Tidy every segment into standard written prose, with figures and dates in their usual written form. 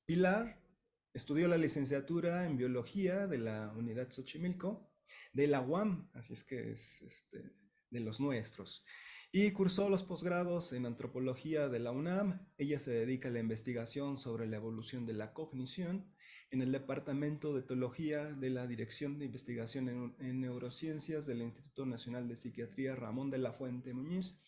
Pilar estudió la licenciatura en biología de la Unidad Xochimilco, de la UAM, así es que es de los nuestros, y cursó los posgrados en antropología de la UNAM. Ella se dedica a la investigación sobre la evolución de la cognición en el Departamento de Etología de la Dirección de Investigación en Neurociencias del Instituto Nacional de Psiquiatría Ramón de la Fuente Muñiz,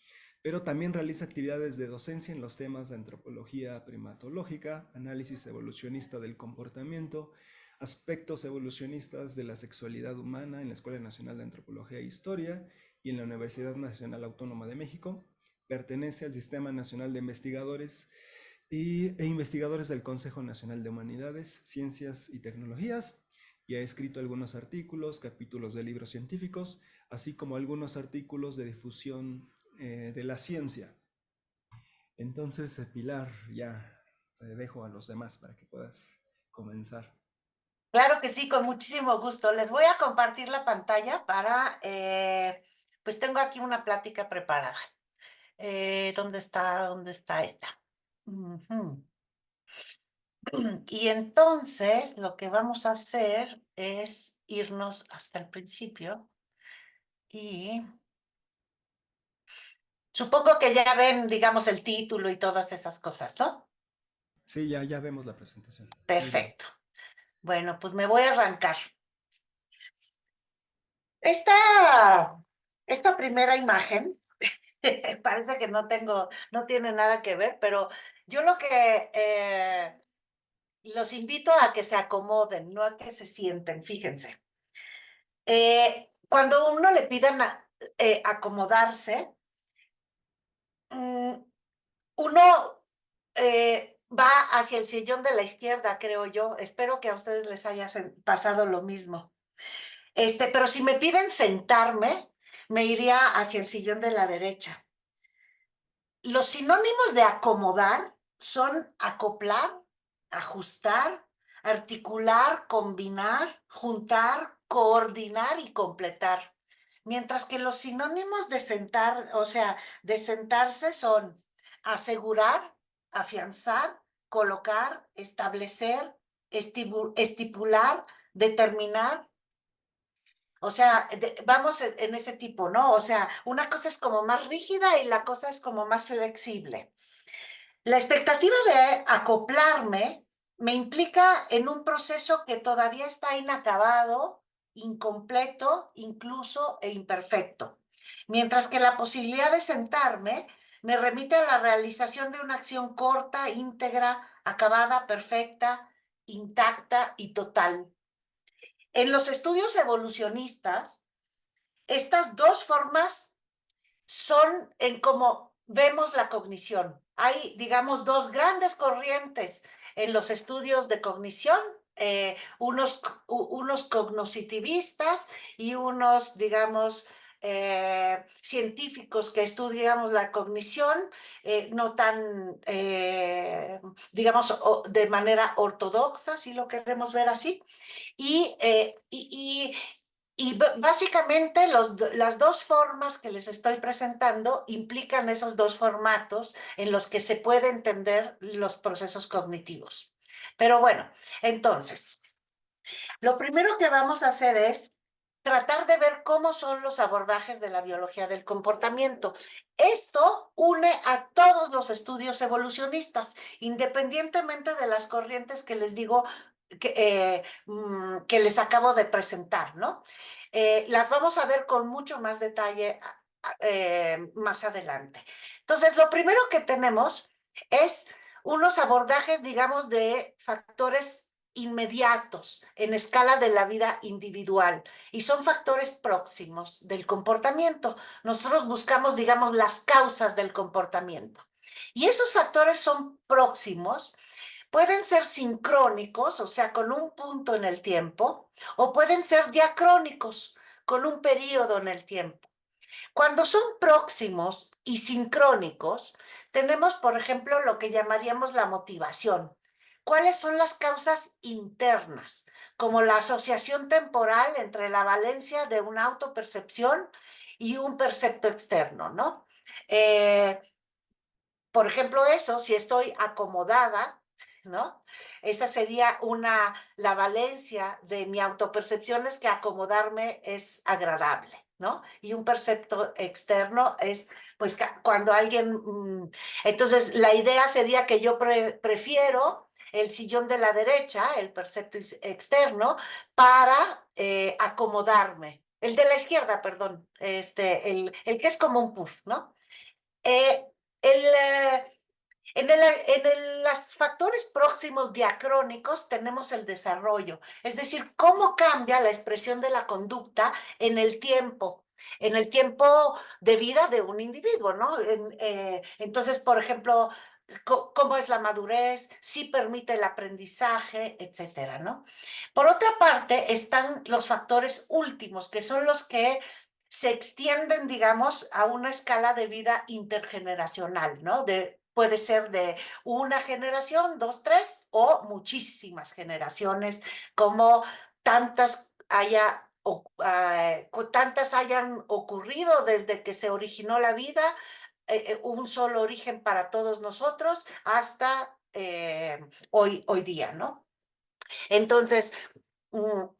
pero también realiza actividades de docencia en los temas de antropología primatológica, análisis evolucionista del comportamiento, aspectos evolucionistas de la sexualidad humana en la Escuela Nacional de Antropología e Historia y en la Universidad Nacional Autónoma de México. Pertenece al Sistema Nacional de Investigadores e investigadores del Consejo Nacional de Humanidades, Ciencias y Tecnologías, y ha escrito algunos artículos, capítulos de libros científicos, así como algunos artículos de difusión de la ciencia. Entonces, Pilar, ya te dejo a los demás para que puedas comenzar. Claro que sí, con muchísimo gusto. Les voy a compartir la pantalla para, pues tengo aquí una plática preparada. ¿Dónde está? ¿Dónde está esta? Ujú. Y entonces lo que vamos a hacer es irnos hasta el principio y supongo que ya ven, digamos, el título y todas esas cosas, ¿no? Sí, ya vemos la presentación. Muy bien. Perfecto. Bueno, pues me voy a arrancar. Esta primera imagen parece que no tiene nada que ver, pero yo lo que los invito a que se acomoden, no a que se sienten, fíjense. Cuando uno le pidan acomodarse, mm, uno va hacia el sillón de la izquierda, creo yo. Espero que a ustedes les haya pasado lo mismo. Pero si me piden sentarme, me iría hacia el sillón de la derecha. Los sinónimos de acomodar son acoplar, ajustar, articular, combinar, juntar, coordinar y completar. Mientras que los sinónimos de sentar, o sea, de sentarse son asegurar, afianzar, colocar, establecer, estipular, determinar. O sea, vamos en ese tipo, ¿no? O sea, una cosa es como más rígida y la cosa es como más flexible. La expectativa de acoplarme me implica en un proceso que todavía está inacabado, incompleto, incluso e imperfecto. Mientras que la posibilidad de sentarme me remite a la realización de una acción corta, íntegra, acabada, perfecta, intacta y total. En los estudios evolucionistas, estas dos formas son en cómo vemos la cognición. Hay, digamos, dos grandes corrientes en los estudios de cognición, unos cognoscitivistas y unos, digamos, científicos que estudiamos la cognición, no tan, digamos, de manera ortodoxa, si lo queremos ver así. Y, básicamente las dos formas que les estoy presentando implican esos dos formatos en los que se puede entender los procesos cognitivos. Pero bueno, entonces, lo primero que vamos a hacer es tratar de ver cómo son los abordajes de la biología del comportamiento. Esto une a todos los estudios evolucionistas, independientemente de las corrientes que les digo que les acabo de presentar, ¿no? Las vamos a ver con mucho más detalle más adelante. Entonces, lo primero que tenemos es unos abordajes, digamos, de factores inmediatos en escala de la vida individual y son factores próximos del comportamiento. Nosotros buscamos, digamos, las causas del comportamiento. Y esos factores son próximos, pueden ser sincrónicos, o sea, con un punto en el tiempo, o pueden ser diacrónicos, con un periodo en el tiempo. Cuando son próximos y sincrónicos, tenemos, por ejemplo, lo que llamaríamos la motivación. ¿Cuáles son las causas internas? Como la asociación temporal entre la valencia de una autopercepción y un percepto externo, ¿no? Eh, por ejemplo, eso, si estoy acomodada, ¿no? Esa sería la valencia de mi autopercepción es que acomodarme es agradable, ¿no? Y un percepto externo es, pues, cuando alguien, entonces la idea sería que yo prefiero el sillón de la derecha, el percepto externo, para acomodarme. El de la izquierda, perdón, el que es como un puff, ¿no? Eh, el, los factores próximos diacrónicos tenemos el desarrollo, es decir, cómo cambia la expresión de la conducta en el tiempo de vida de un individuo, ¿no? Entonces, por ejemplo, cómo es la madurez, si permite el aprendizaje, etcétera, ¿no? Por otra parte, están los factores últimos, que son los que se extienden, digamos, a una escala de vida intergeneracional, ¿no? Puede ser de una generación, dos, tres, o muchísimas generaciones, como tantas hayan ocurrido desde que se originó la vida, un solo origen para todos nosotros, hasta hoy día, ¿no? Entonces,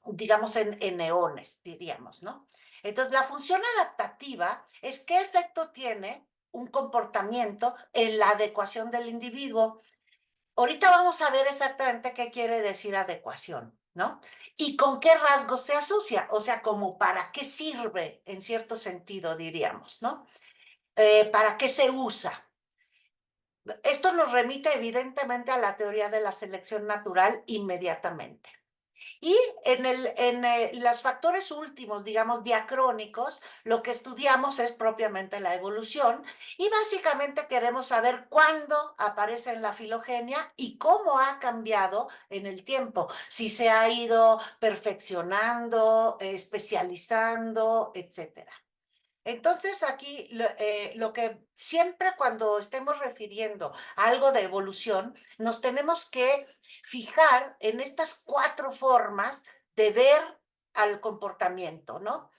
digamos en eones, diríamos, ¿no? Entonces, la función adaptativa es qué efecto tiene un comportamiento en la adecuación del individuo. Ahorita vamos a ver exactamente qué quiere decir adecuación, ¿no? Y con qué rasgos se asocia, o sea, como para qué sirve, en cierto sentido, diríamos, ¿no? ¿Para qué se usa? Esto nos remite evidentemente a la teoría de la selección natural inmediatamente. Y los factores últimos, digamos, diacrónicos, lo que estudiamos es propiamente la evolución y básicamente queremos saber cuándo aparece en la filogenia y cómo ha cambiado en el tiempo, si se ha ido perfeccionando, especializando, etcétera. Entonces, aquí lo que siempre cuando estemos refiriendo a algo de evolución, nos tenemos que fijar en estas cuatro formas de ver al comportamiento, ¿no?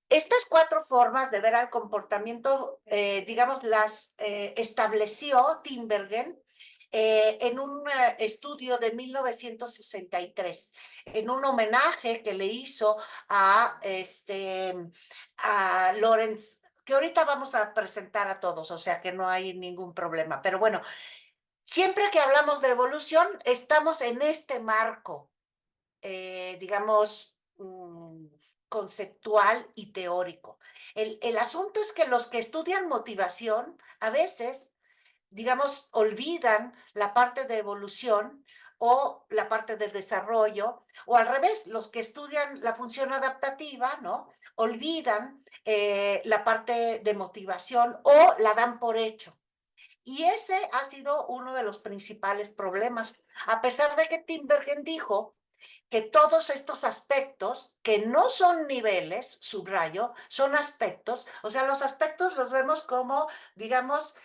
Estas cuatro formas de ver al comportamiento, digamos, las estableció Tinbergen en un estudio de 1963, en un homenaje que le hizo a Lawrence, que ahorita vamos a presentar a todos, o sea que no hay ningún problema. Pero bueno, siempre que hablamos de evolución, estamos en este marco, digamos, conceptual y teórico. El asunto es que los que estudian motivación a veces, digamos, olvidan la parte de evolución o la parte de desarrollo, o al revés, los que estudian la función adaptativa, ¿no? Olvidan la parte de motivación o la dan por hecho. Y ese ha sido uno de los principales problemas, a pesar de que Tinbergen dijo que todos estos aspectos, que no son niveles, subrayo, son aspectos, o sea, los aspectos los vemos como, digamos,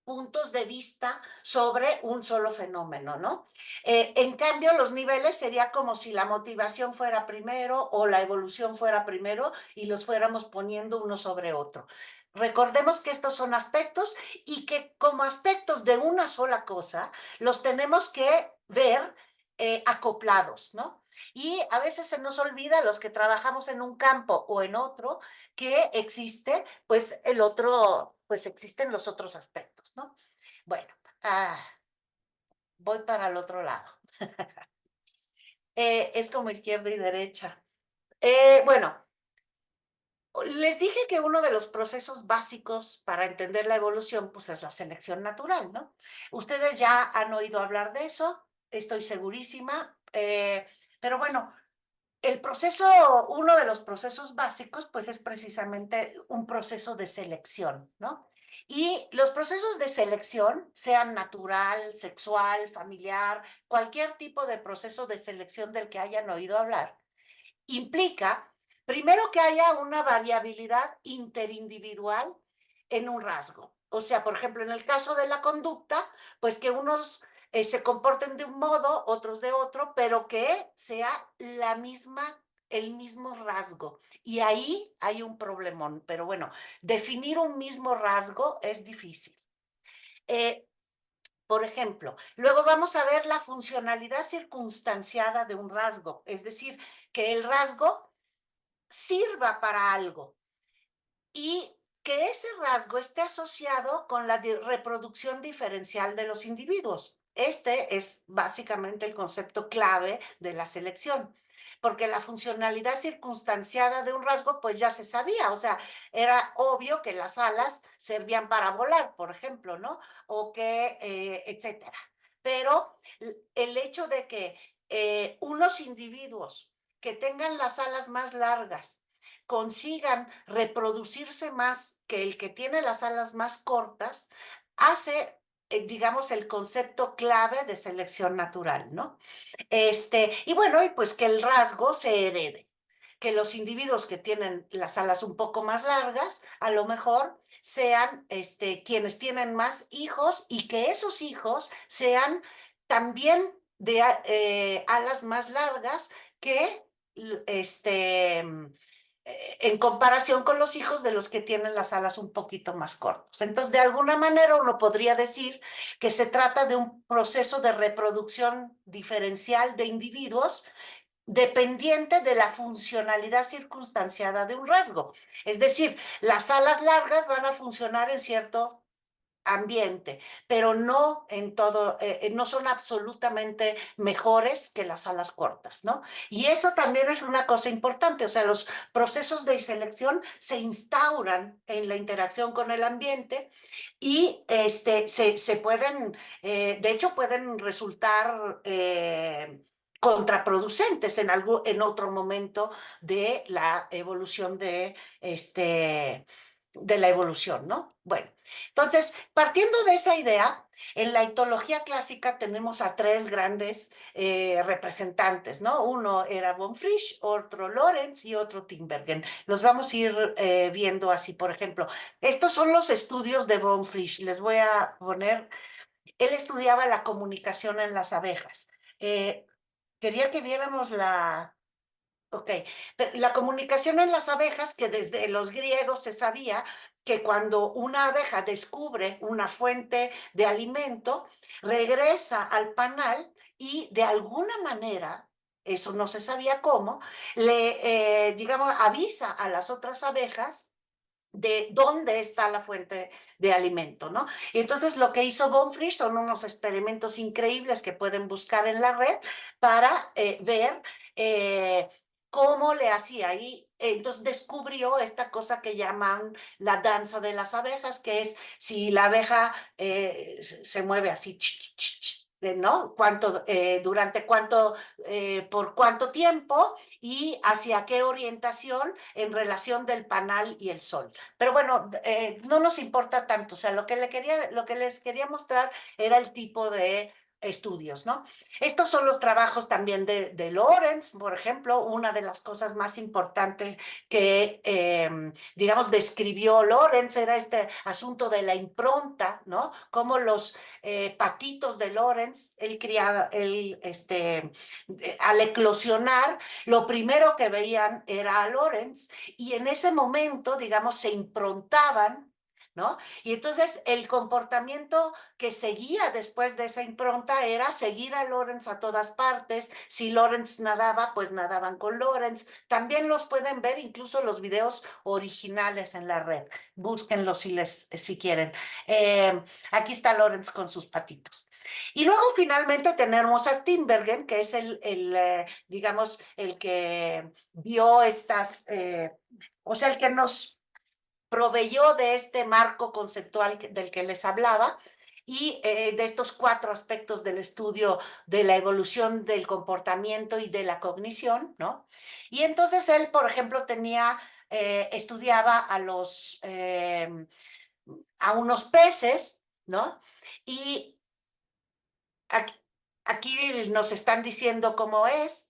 puntos de vista sobre un solo fenómeno, ¿no? En cambio, los niveles sería como si la motivación fuera primero o la evolución fuera primero y los fuéramos poniendo uno sobre otro. Recordemos que estos son aspectos y que como aspectos de una sola cosa, los tenemos que ver acoplados, ¿no? Y a veces se nos olvida, los que trabajamos en un campo o en otro, que existe, pues el otro, pues existen los otros aspectos, ¿no? Bueno, ah, voy para el otro lado. Es como izquierda y derecha. Bueno, les dije que uno de los procesos básicos para entender la evolución, pues es la selección natural, ¿no? Ustedes ya han oído hablar de eso, estoy segurísima, pero bueno, uno de los procesos básicos, pues es precisamente un proceso de selección, ¿no? Y los procesos de selección, sean natural, sexual, familiar, cualquier tipo de proceso de selección del que hayan oído hablar, implica, primero, que haya una variabilidad interindividual en un rasgo. O sea, por ejemplo, en el caso de la conducta, pues que unos se comporten de un modo, otros de otro, pero que sea el mismo rasgo. Y ahí hay un problemón. Pero bueno, definir un mismo rasgo es difícil. Eh, Por ejemplo, luego vamos a ver la funcionalidad circunstanciada de un rasgo, es decir, que el rasgo sirva para algo y que ese rasgo esté asociado con la reproducción diferencial de los individuos. Este es básicamente el concepto clave de la selección, porque la funcionalidad circunstanciada de un rasgo pues ya se sabía, o sea, era obvio que las alas servían para volar, por ejemplo, ¿no? O que, etcétera. Pero el hecho de que unos individuos que tengan las alas más largas consigan reproducirse más que el que tiene las alas más cortas, hace, digamos, el concepto clave de selección natural, ¿no? Y bueno, y pues que el rasgo se herede, que los individuos que tienen las alas un poco más largas, a lo mejor sean quienes tienen más hijos y que esos hijos sean también de alas más largas que este, en comparación con los hijos de los que tienen las alas un poquito más cortas. Entonces, de alguna manera uno podría decir que se trata de un proceso de reproducción diferencial de individuos dependiente de la funcionalidad circunstanciada de un rasgo. Es decir, las alas largas van a funcionar en cierto ambiente, pero no en todo, no son absolutamente mejores que las alas cortas, ¿no? Y eso también es una cosa importante, o sea, los procesos de selección se instauran en la interacción con el ambiente y se pueden, de hecho, pueden resultar contraproducentes en otro momento de la evolución de la evolución, ¿no? Bueno, entonces, partiendo de esa idea, en la etología clásica tenemos a tres grandes representantes, ¿no? Uno era von Frisch, otro Lorenz y otro Tinbergen. Los vamos a ir viendo así, por ejemplo. Estos son los estudios de von Frisch. Les voy a poner, él estudiaba la comunicación en las abejas. Eh, Quería que viéramos la, ok, la comunicación en las abejas, que desde los griegos se sabía que cuando una abeja descubre una fuente de alimento, regresa al panal y de alguna manera, eso no se sabía cómo, digamos, avisa a las otras abejas de dónde está la fuente de alimento, ¿no? Y entonces lo que hizo Von Frisch son unos experimentos increíbles que pueden buscar en la red para ver cómo le hacía. Y entonces descubrió esta cosa que llaman la danza de las abejas, que es si la abeja se mueve así, ¿no? Durante cuánto, por cuánto tiempo y hacia qué orientación en relación del panal y el sol. Pero bueno, no nos importa tanto, o sea, lo que les quería mostrar era el tipo de estudios, ¿no? Estos son los trabajos también de Lorenz, por ejemplo, una de las cosas más importantes que, digamos, describió Lorenz era este asunto de la impronta, ¿no? Como los patitos de Lorenz, al eclosionar, lo primero que veían era a Lorenz y en ese momento, digamos, se improntaban, ¿no? Y entonces el comportamiento que seguía después de esa impronta era seguir a Lorenz a todas partes. Si Lorenz nadaba, pues nadaban con Lorenz. También los pueden ver incluso los videos originales en la red. Búsquenlos si quieren. Aquí está Lorenz con sus patitos. Y luego finalmente tenemos a Tinbergen, que es digamos, el que vio o sea, el que nos proveyó de este marco conceptual del que les hablaba y de estos cuatro aspectos del estudio de la evolución del comportamiento y de la cognición, ¿no? Y entonces él, por ejemplo, estudiaba a unos peces, ¿no? Y aquí, aquí nos están diciendo cómo es.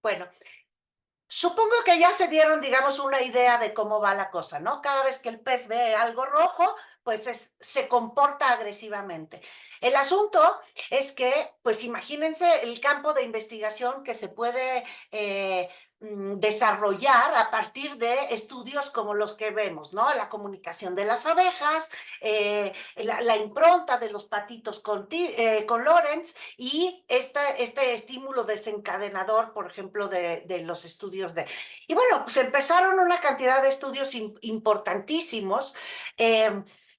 Bueno, supongo que ya se dieron, digamos, una idea de cómo va la cosa, ¿no? Cada vez que el pez ve algo rojo, pues se comporta agresivamente. El asunto es que, pues imagínense el campo de investigación que se puede desarrollar a partir de estudios como los que vemos, ¿no? La comunicación de las abejas, la impronta de los patitos con Lorenz y este estímulo desencadenador, por ejemplo, de los estudios de... Y bueno, pues empezaron una cantidad de estudios importantísimos. Eh,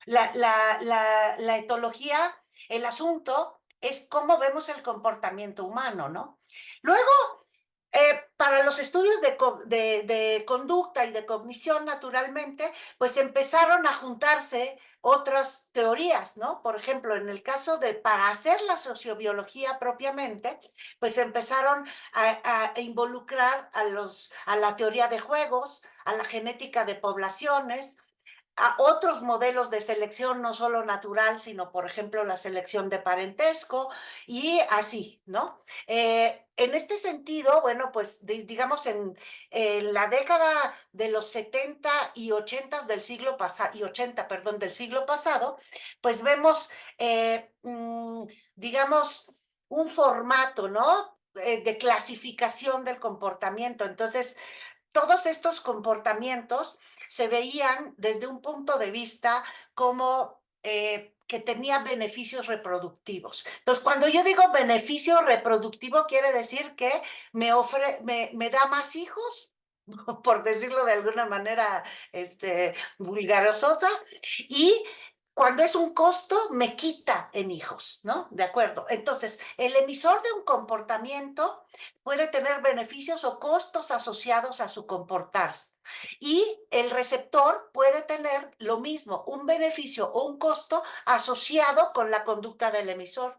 la etología, el asunto es cómo vemos el comportamiento humano, ¿no? Luego, para los estudios de conducta y de cognición, naturalmente, pues empezaron a juntarse otras teorías, ¿no? Por ejemplo, en el caso de, para hacer la sociobiología propiamente, pues empezaron a involucrar a la teoría de juegos, a la genética de poblaciones, a otros modelos de selección, no solo natural, sino, por ejemplo, la selección de parentesco y así, ¿no? En este sentido, bueno, pues digamos en la década de los 70 y 80 del siglo pasado, y 80, perdón, del siglo pasado, pues vemos, digamos, un formato, ¿no? De clasificación del comportamiento. Entonces, todos estos comportamientos se veían desde un punto de vista como que tenía beneficios reproductivos. Entonces, cuando yo digo beneficio reproductivo, quiere decir que me da más hijos, por decirlo de alguna manera vulgarosa, y cuando es un costo, me quita en hijos, ¿no? De acuerdo. Entonces, el emisor de un comportamiento puede tener beneficios o costos asociados a su comportarse. Y el receptor puede tener lo mismo, un beneficio o un costo asociado con la conducta del emisor.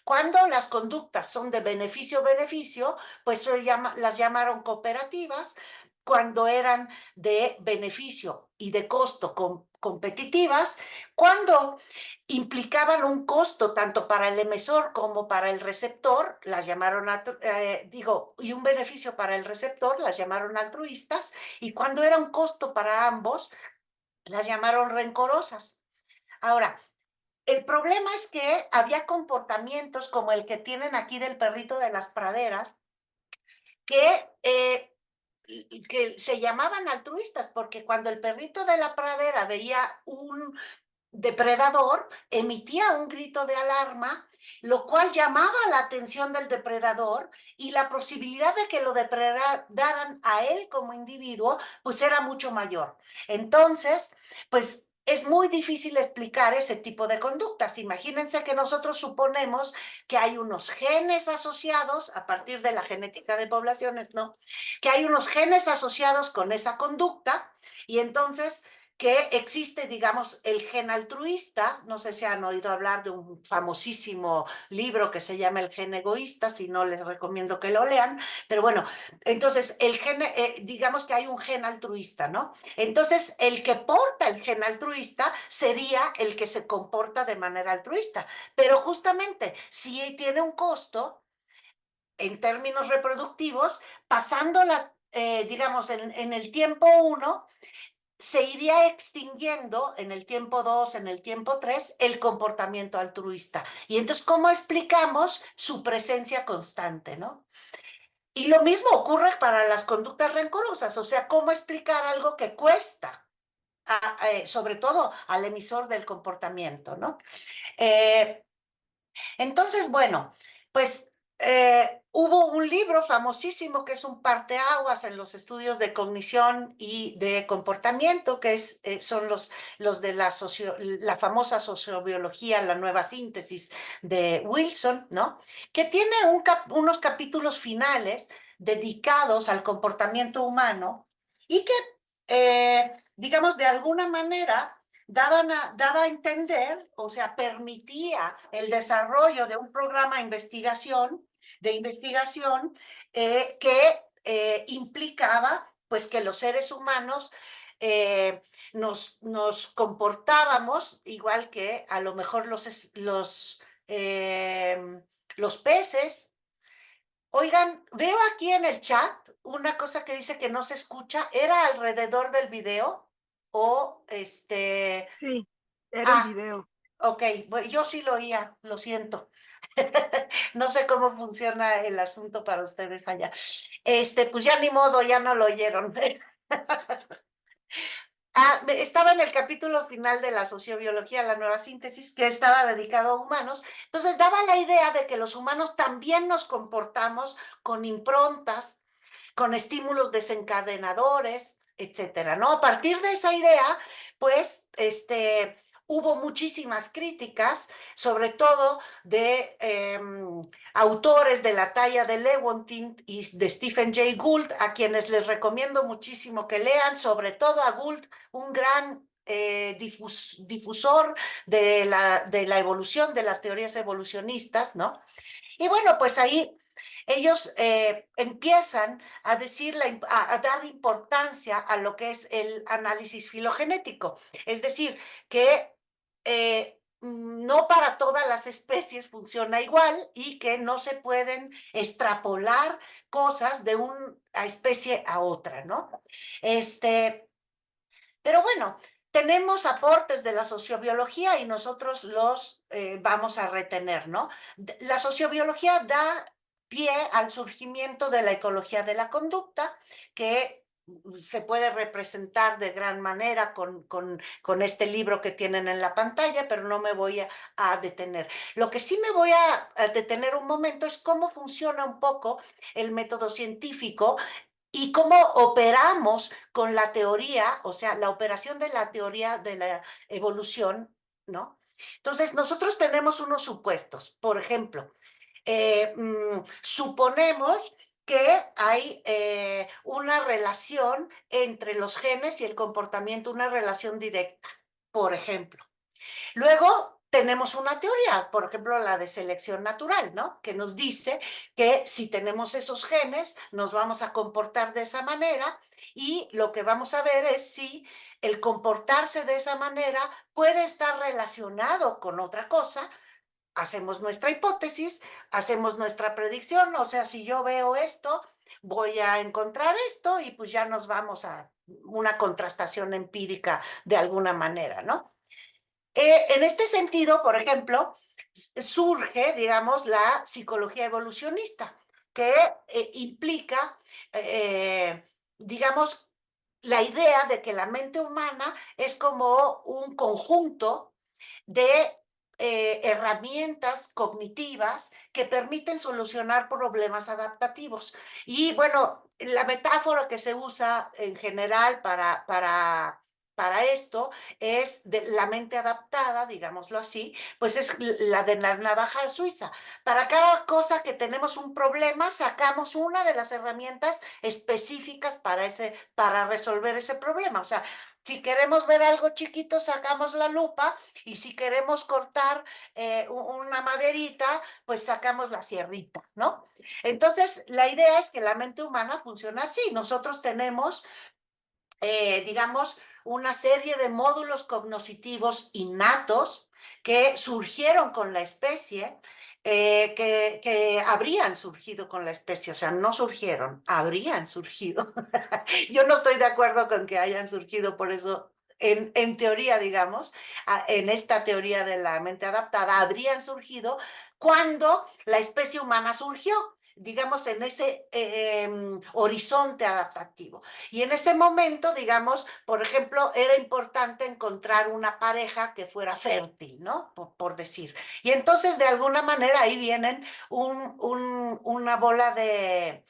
Cuando las conductas son de beneficio-beneficio, pues las llamaron cooperativas. Cuando eran de beneficio y de costo competitivas, cuando implicaban un costo tanto para el emisor como para el receptor, las llamaron, y un beneficio para el receptor, las llamaron altruistas, y cuando era un costo para ambos, las llamaron rencorosas. Ahora, el problema es que había comportamientos como el que tienen aquí del perrito de las praderas, que que se llamaban altruistas, porque cuando el perrito de la pradera veía un depredador, emitía un grito de alarma, lo cual llamaba la atención del depredador y la posibilidad de que lo depredaran a él como individuo, pues era mucho mayor. Entonces, pues es muy difícil explicar ese tipo de conductas. Imagínense que nosotros suponemos que hay unos genes asociados, a partir de la genética de poblaciones, ¿no? Que hay unos genes asociados con esa conducta y entonces que existe, digamos, el gen altruista. No sé si han oído hablar de un famosísimo libro que se llama El gen egoísta, si no les recomiendo que lo lean, pero bueno, entonces el gen, digamos que hay un gen altruista, ¿no? Entonces el que porta el gen altruista sería el que se comporta de manera altruista, pero justamente si tiene un costo en términos reproductivos, pasando digamos, en el tiempo 1, se iría extinguiendo en el tiempo 2, en el tiempo 3, el comportamiento altruista. Y entonces, ¿cómo explicamos su presencia constante, no? Y lo mismo ocurre para las conductas rencorosas, o sea, ¿cómo explicar algo que cuesta? Sobre todo al emisor del comportamiento, ¿no? Eh, entonces, bueno, pues hubo un libro famosísimo que es un parteaguas en los estudios de cognición y de comportamiento, que son los de la famosa sociobiología, la nueva síntesis de Wilson, ¿no? Que tiene unos capítulos finales dedicados al comportamiento humano y que, digamos, de alguna manera daba a entender, o sea, permitía el desarrollo de un programa de investigación que implicaba pues que los seres humanos nos comportábamos igual que a lo mejor los peces. Oigan, veo aquí en el chat una cosa que dice que no se escucha. ¿Era alrededor del video? O Sí, era el Ah, video. ok. Bueno, yo sí lo oía, lo siento. No sé cómo funciona el asunto para ustedes allá. Pues ya ni modo, ya no lo oyeron. Estaba en el capítulo final de la sociobiología, la nueva síntesis, que estaba dedicado a humanos. Entonces daba la idea de que los humanos también nos comportamos con improntas, con estímulos desencadenadores, etcétera, ¿no? A partir de esa idea, pues, hubo muchísimas críticas, sobre todo de autores de la talla de Lewontin y de Stephen Jay Gould, a quienes les recomiendo muchísimo que lean, sobre todo a Gould, un gran difusor de la evolución, de las teorías evolucionistas, ¿no? Y bueno, pues ahí ellos empiezan a decir, a dar importancia a lo que es el análisis filogenético. Es decir, que no para todas las especies funciona igual y que no se pueden extrapolar cosas de una especie a otra, ¿no? Pero bueno, tenemos aportes de la sociobiología y nosotros los vamos a retener, ¿no? La sociobiología da pie al surgimiento de la ecología de la conducta, que se puede representar de gran manera con este libro que tienen en la pantalla, pero no me voy a detener. Lo que sí me voy a detener un momento es cómo funciona un poco el método científico y cómo operamos con la teoría, o sea, la operación de la teoría de la evolución, ¿no? Entonces, nosotros tenemos unos supuestos. Por ejemplo, suponemos que hay una relación entre los genes y el comportamiento, una relación directa, por ejemplo. Luego tenemos una teoría, por ejemplo, la de selección natural, ¿no? Que nos dice que si tenemos esos genes, nos vamos a comportar de esa manera y lo que vamos a ver es si el comportarse de esa manera puede estar relacionado con otra cosa. Hacemos nuestra hipótesis, hacemos nuestra predicción, o sea, si yo veo esto, voy a encontrar esto y pues ya nos vamos a una contrastación empírica de alguna manera, ¿no? En este sentido, por ejemplo, surge, digamos, la psicología evolucionista, que implica, digamos, la idea de que la mente humana es como un conjunto de herramientas cognitivas que permiten solucionar problemas adaptativos. Y bueno, la metáfora que se usa en general para esto es de la mente adaptada, digámoslo así, pues es la de la navaja suiza. Para cada cosa que tenemos un problema, sacamos una de las herramientas específicas para resolver ese problema. O sea, si queremos ver algo chiquito, sacamos la lupa y si queremos cortar una maderita, pues sacamos la sierrita, ¿no? Entonces, la idea es que la mente humana funciona así. Nosotros tenemos digamos, una serie de módulos cognitivos innatos que surgieron con la especie, que habrían surgido con la especie, o sea, no surgieron, habrían surgido. Yo no estoy de acuerdo con que hayan surgido, por eso en teoría, digamos, en esta teoría de la mente adaptada, habrían surgido cuando la especie humana surgió, digamos, en ese horizonte adaptativo. Y en ese momento, digamos, por ejemplo, era importante encontrar una pareja que fuera fértil, ¿no? Por decir. Y entonces, de alguna manera, ahí vienen una bola de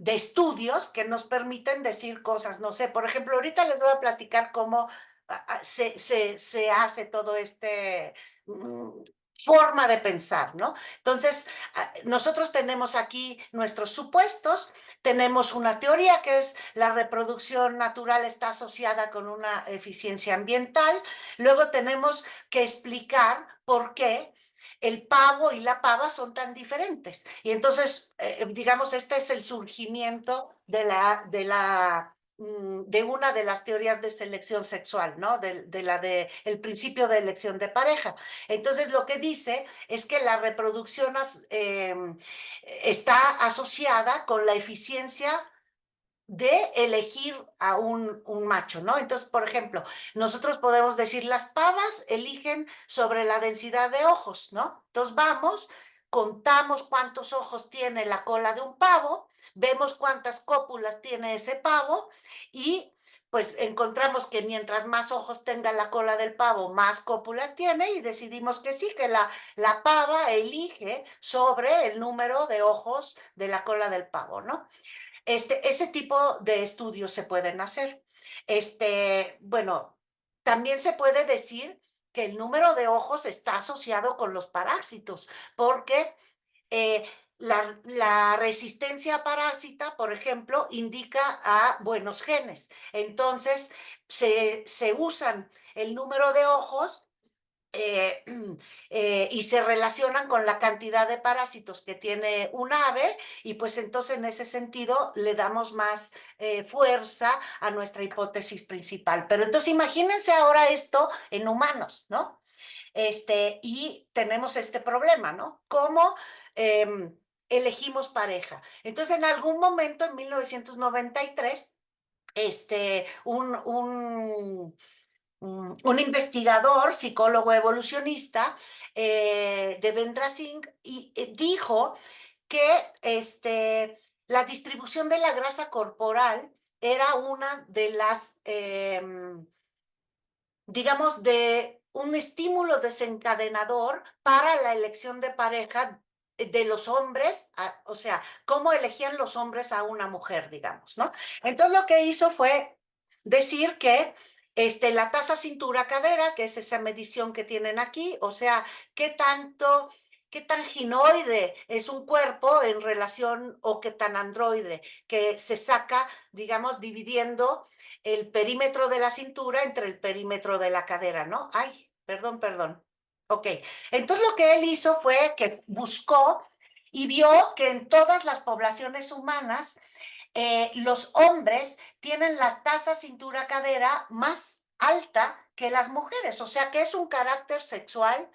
estudios que nos permiten decir cosas, no sé, por ejemplo, ahorita les voy a platicar cómo se hace todo forma de pensar, ¿no? Entonces, nosotros tenemos aquí nuestros supuestos, tenemos una teoría que es la reproducción natural está asociada con una eficiencia ambiental, luego tenemos que explicar por qué el pavo y la pava son tan diferentes. Y entonces, digamos, este es el surgimiento de una de las teorías de selección sexual, ¿no? El principio de elección de pareja. Entonces, lo que dice es que la reproducción está asociada con la eficiencia de elegir a un macho, ¿no? Entonces, por ejemplo, nosotros podemos decir, las pavas eligen sobre la densidad de ojos, ¿no? Entonces vamos, contamos cuántos ojos tiene la cola de un pavo, vemos cuántas cópulas tiene ese pavo y pues encontramos que mientras más ojos tenga la cola del pavo, más cópulas tiene y decidimos que sí, que la pava elige sobre el número de ojos de la cola del pavo, ¿no? Ese tipo de estudios se pueden hacer. Bueno, también se puede decir que el número de ojos está asociado con los parásitos, porque la resistencia a parásita, por ejemplo, indica a buenos genes. Entonces, se usan el número de ojos eh, y se relacionan con la cantidad de parásitos que tiene un ave y pues entonces en ese sentido le damos más fuerza a nuestra hipótesis principal. Pero entonces imagínense ahora esto en humanos, ¿no? Y tenemos este problema, ¿no? ¿Cómo elegimos pareja? Entonces en algún momento en 1993, un investigador, psicólogo evolucionista, Devendra Singh, dijo que la distribución de la grasa corporal era una de las, digamos, de un estímulo desencadenador para la elección de pareja de los hombres, o sea, cómo elegían los hombres a una mujer, digamos, ¿no? Entonces lo que hizo fue decir que la tasa cintura-cadera, que es esa medición que tienen aquí, o sea, qué tan ginoide es un cuerpo en relación o qué tan androide, que se saca, digamos, dividiendo el perímetro de la cintura entre el perímetro de la cadera, ¿no? Ay, perdón. Ok, entonces lo que él hizo fue que buscó y vio que en todas las poblaciones humanas los hombres tienen la tasa cintura-cadera más alta que las mujeres, o sea que es un carácter sexual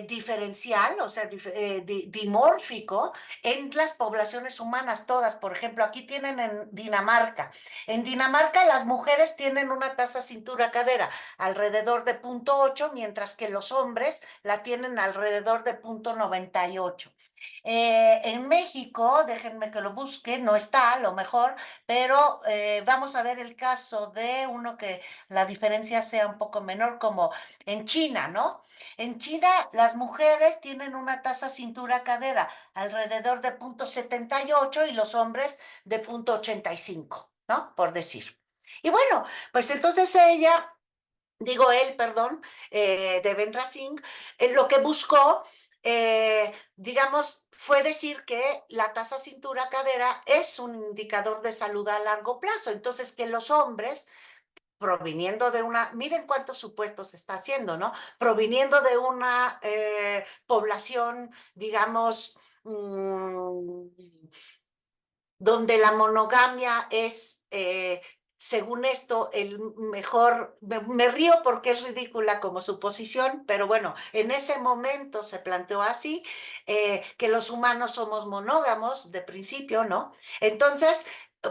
diferencial, o sea, dimórfico en las poblaciones humanas todas. Por ejemplo, aquí tienen en Dinamarca. En Dinamarca las mujeres tienen una tasa cintura-cadera alrededor de 0,8, mientras que los hombres la tienen alrededor de 0,98. En México, déjenme que lo busque, no está a lo mejor, pero vamos a ver el caso de uno que la diferencia sea un poco menor, como en China, ¿no? En China, las mujeres tienen una tasa cintura-cadera alrededor de 0,78 y los hombres de 0,85, ¿no? Por decir. Y bueno, pues entonces él, perdón, Devendra Singh, lo que buscó, digamos, fue decir que la tasa cintura-cadera es un indicador de salud a largo plazo. Entonces, que los hombres proviniendo de miren cuántos supuestos se está haciendo, ¿no? Proviniendo de una población, digamos, donde la monogamia es, según esto, el mejor, me río porque es ridícula como suposición, pero bueno, en ese momento se planteó así, que los humanos somos monógamos de principio, ¿no? Entonces,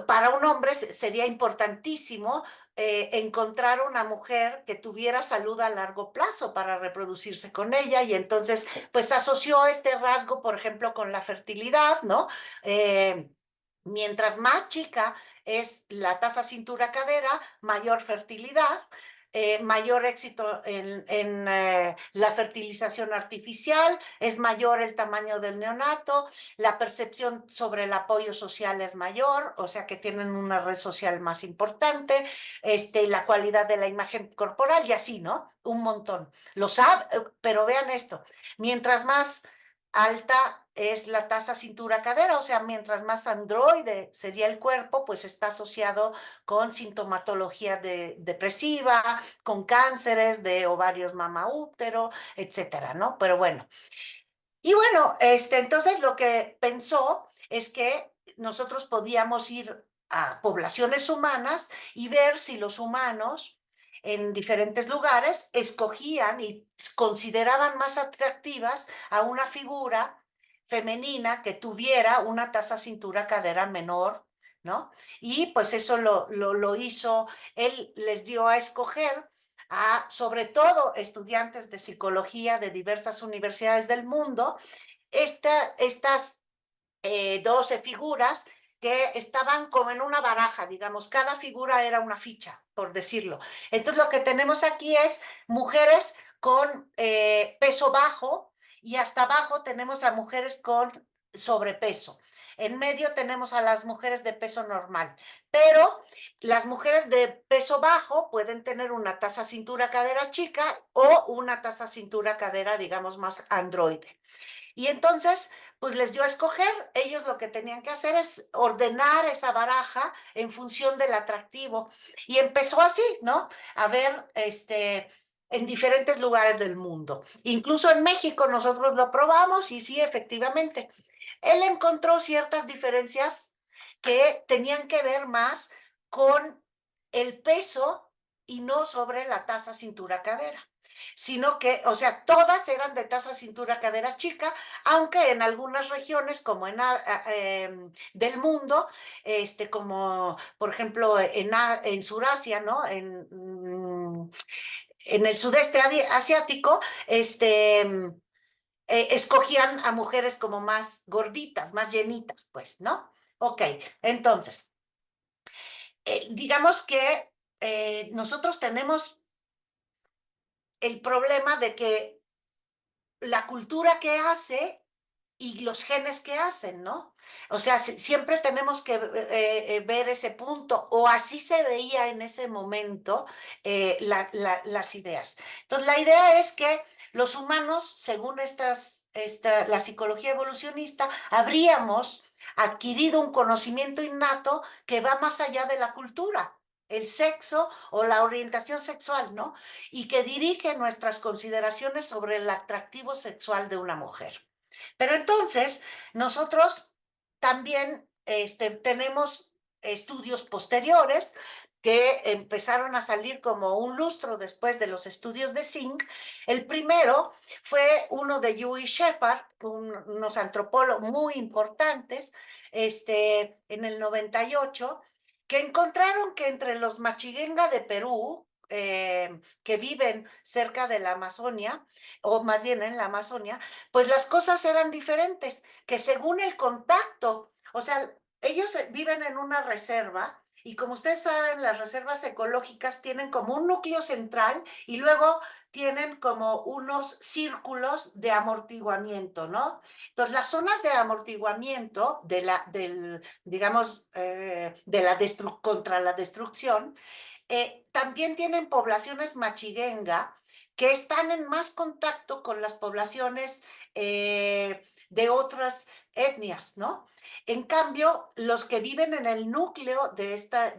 para un hombre sería importantísimo encontrar una mujer que tuviera salud a largo plazo para reproducirse con ella y entonces pues asoció este rasgo, por ejemplo, con la fertilidad, ¿no? Mientras más chica es la tasa cintura-cadera, mayor fertilidad. mayor éxito en la fertilización artificial, es mayor el tamaño del neonato, la percepción sobre el apoyo social es mayor, o sea que tienen una red social más importante, la cualidad de la imagen corporal y así, ¿no? Un montón. Lo sabe, pero vean esto, mientras más alta es la tasa cintura-cadera, o sea, mientras más androide sería el cuerpo, pues está asociado con sintomatología depresiva, con cánceres de ovarios, mama, útero, etcétera, ¿no? Pero bueno. Y bueno, entonces lo que pensó es que nosotros podíamos ir a poblaciones humanas y ver si los humanos en diferentes lugares escogían y consideraban más atractivas a una figura femenina que tuviera una tasa cintura-cadera menor, ¿no? Y pues eso lo hizo, él les dio a escoger a, sobre todo, estudiantes de psicología de diversas universidades del mundo, estas 12 figuras que estaban como en una baraja, digamos, cada figura era una ficha, por decirlo. Entonces lo que tenemos aquí es mujeres con peso bajo y hasta abajo tenemos a mujeres con sobrepeso. En medio tenemos a las mujeres de peso normal, pero las mujeres de peso bajo pueden tener una tasa cintura-cadera chica o una tasa cintura-cadera, digamos, más androide. Y entonces, pues les dio a escoger, ellos lo que tenían que hacer es ordenar esa baraja en función del atractivo. Y empezó así, ¿no? A ver, en diferentes lugares del mundo. Incluso en México nosotros lo probamos y sí, efectivamente, él encontró ciertas diferencias que tenían que ver más con el peso y no sobre la tasa cintura-cadera, sino que, o sea, todas eran de tasa cintura-cadera chica, aunque en algunas regiones como del mundo, como por ejemplo en Surasia, ¿no? En el sudeste asiático, escogían a mujeres como más gorditas, más llenitas, pues, ¿no? Ok, entonces, digamos que nosotros tenemos el problema de que la cultura que hace y los genes que hacen, ¿no? O sea, siempre tenemos que ver ese punto, o así se veía en ese momento las ideas. Entonces, la idea es que los humanos, según la psicología evolucionista, habríamos adquirido un conocimiento innato que va más allá de la cultura, el sexo o la orientación sexual, ¿no? Y que dirige nuestras consideraciones sobre el atractivo sexual de una mujer. Pero entonces, nosotros también tenemos estudios posteriores que empezaron a salir como un lustro después de los estudios de Singh. El primero fue uno de Dewey Shepard, unos antropólogos muy importantes, en el 98, que encontraron que entre los Machiguenga de Perú, que viven cerca de la Amazonia, o más bien en la Amazonia, pues las cosas eran diferentes, que según el contacto, o sea, ellos viven en una reserva y como ustedes saben, las reservas ecológicas tienen como un núcleo central y luego tienen como unos círculos de amortiguamiento, ¿no? Entonces, las zonas de amortiguamiento digamos, contra la destrucción, también tienen poblaciones machiguenga que están en más contacto con las poblaciones de otras etnias, ¿no? En cambio, los que viven en el núcleo de esta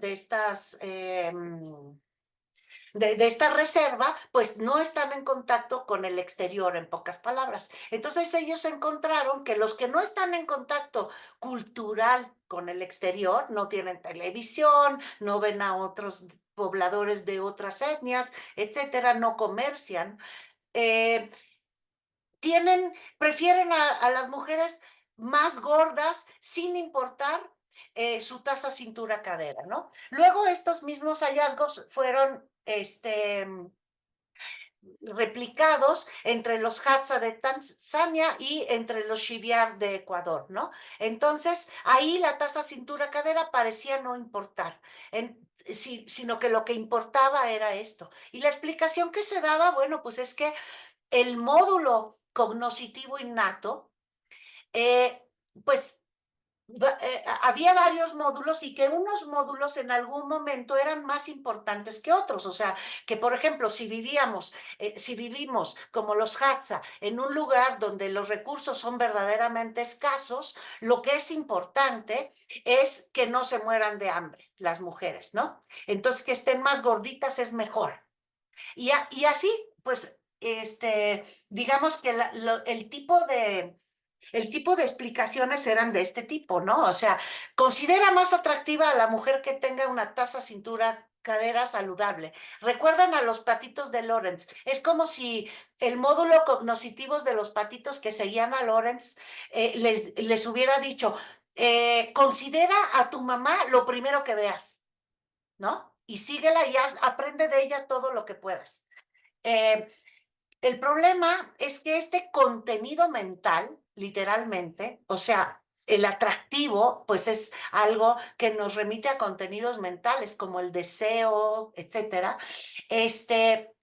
reserva, pues no están en contacto con el exterior, en pocas palabras. Entonces ellos encontraron que los que no están en contacto cultural con el exterior, no tienen televisión, no ven a otros pobladores de otras etnias, etcétera, no comercian, eh, prefieren a las mujeres más gordas sin importar su tasa cintura-cadera, ¿no? Luego estos mismos hallazgos fueron replicados entre los Hadza de Tanzania y entre los Shiviar de Ecuador, ¿no? Entonces, ahí la tasa cintura-cadera parecía no importar. sino que lo que importaba era esto. Y la explicación que se daba, bueno, pues es que el módulo cognoscitivo innato, pues había varios módulos y que unos módulos en algún momento eran más importantes que otros. O sea, que por ejemplo, si vivimos como los Hadza en un lugar donde los recursos son verdaderamente escasos, lo que es importante es que no se mueran de hambre las mujeres, ¿no? Entonces, que estén más gorditas es mejor. Y así, pues, digamos que el tipo de explicaciones eran de este tipo, ¿no? O sea, considera más atractiva a la mujer que tenga una taza, cintura, cadera saludable. Recuerdan a los patitos de Lorenz. Es como si el módulo cognoscitivos de los patitos que seguían a Lorenz les hubiera dicho, considera a tu mamá lo primero que veas, ¿no? Y síguela y aprende de ella todo lo que puedas. Eh, el problema es que este contenido mental, literalmente, o sea, el atractivo, pues es algo que nos remite a contenidos mentales como el deseo, etcétera. Este,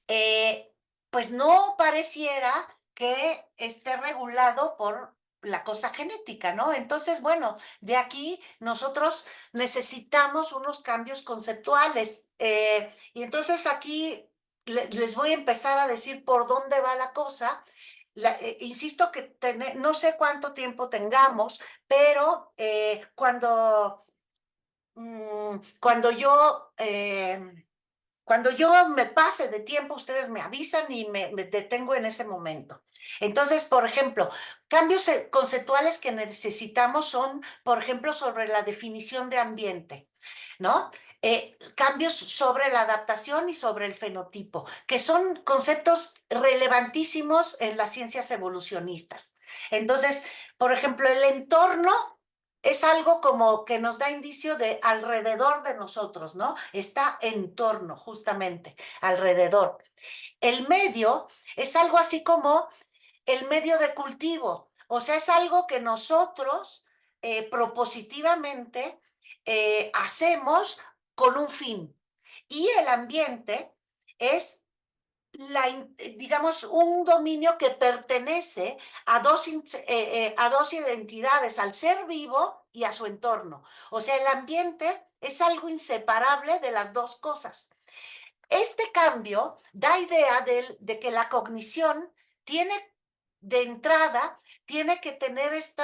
eh, pues no pareciera que esté regulado por la cosa genética, ¿no? Entonces, bueno, de aquí nosotros necesitamos unos cambios conceptuales. Y entonces aquí les voy a empezar a decir por dónde va la cosa. Insisto que no sé cuánto tiempo tengamos, pero cuando yo me pase de tiempo, ustedes me avisan y me detengo en ese momento. Entonces, por ejemplo, cambios conceptuales que necesitamos son, por ejemplo, sobre la definición de ambiente, ¿no? Cambios sobre la adaptación y sobre el fenotipo, que son conceptos relevantísimos en las ciencias evolucionistas. Entonces, por ejemplo, el entorno es algo como que nos da indicio de alrededor de nosotros, ¿no? Está en torno, justamente, alrededor. El medio es algo así como el medio de cultivo, o sea, es algo que nosotros propositivamente hacemos con un fin. Y el ambiente es digamos, un dominio que pertenece a dos identidades, al ser vivo y a su entorno. O sea, el ambiente es algo inseparable de las dos cosas. Este cambio da idea de que la cognición tiene, de entrada, tiene que tener este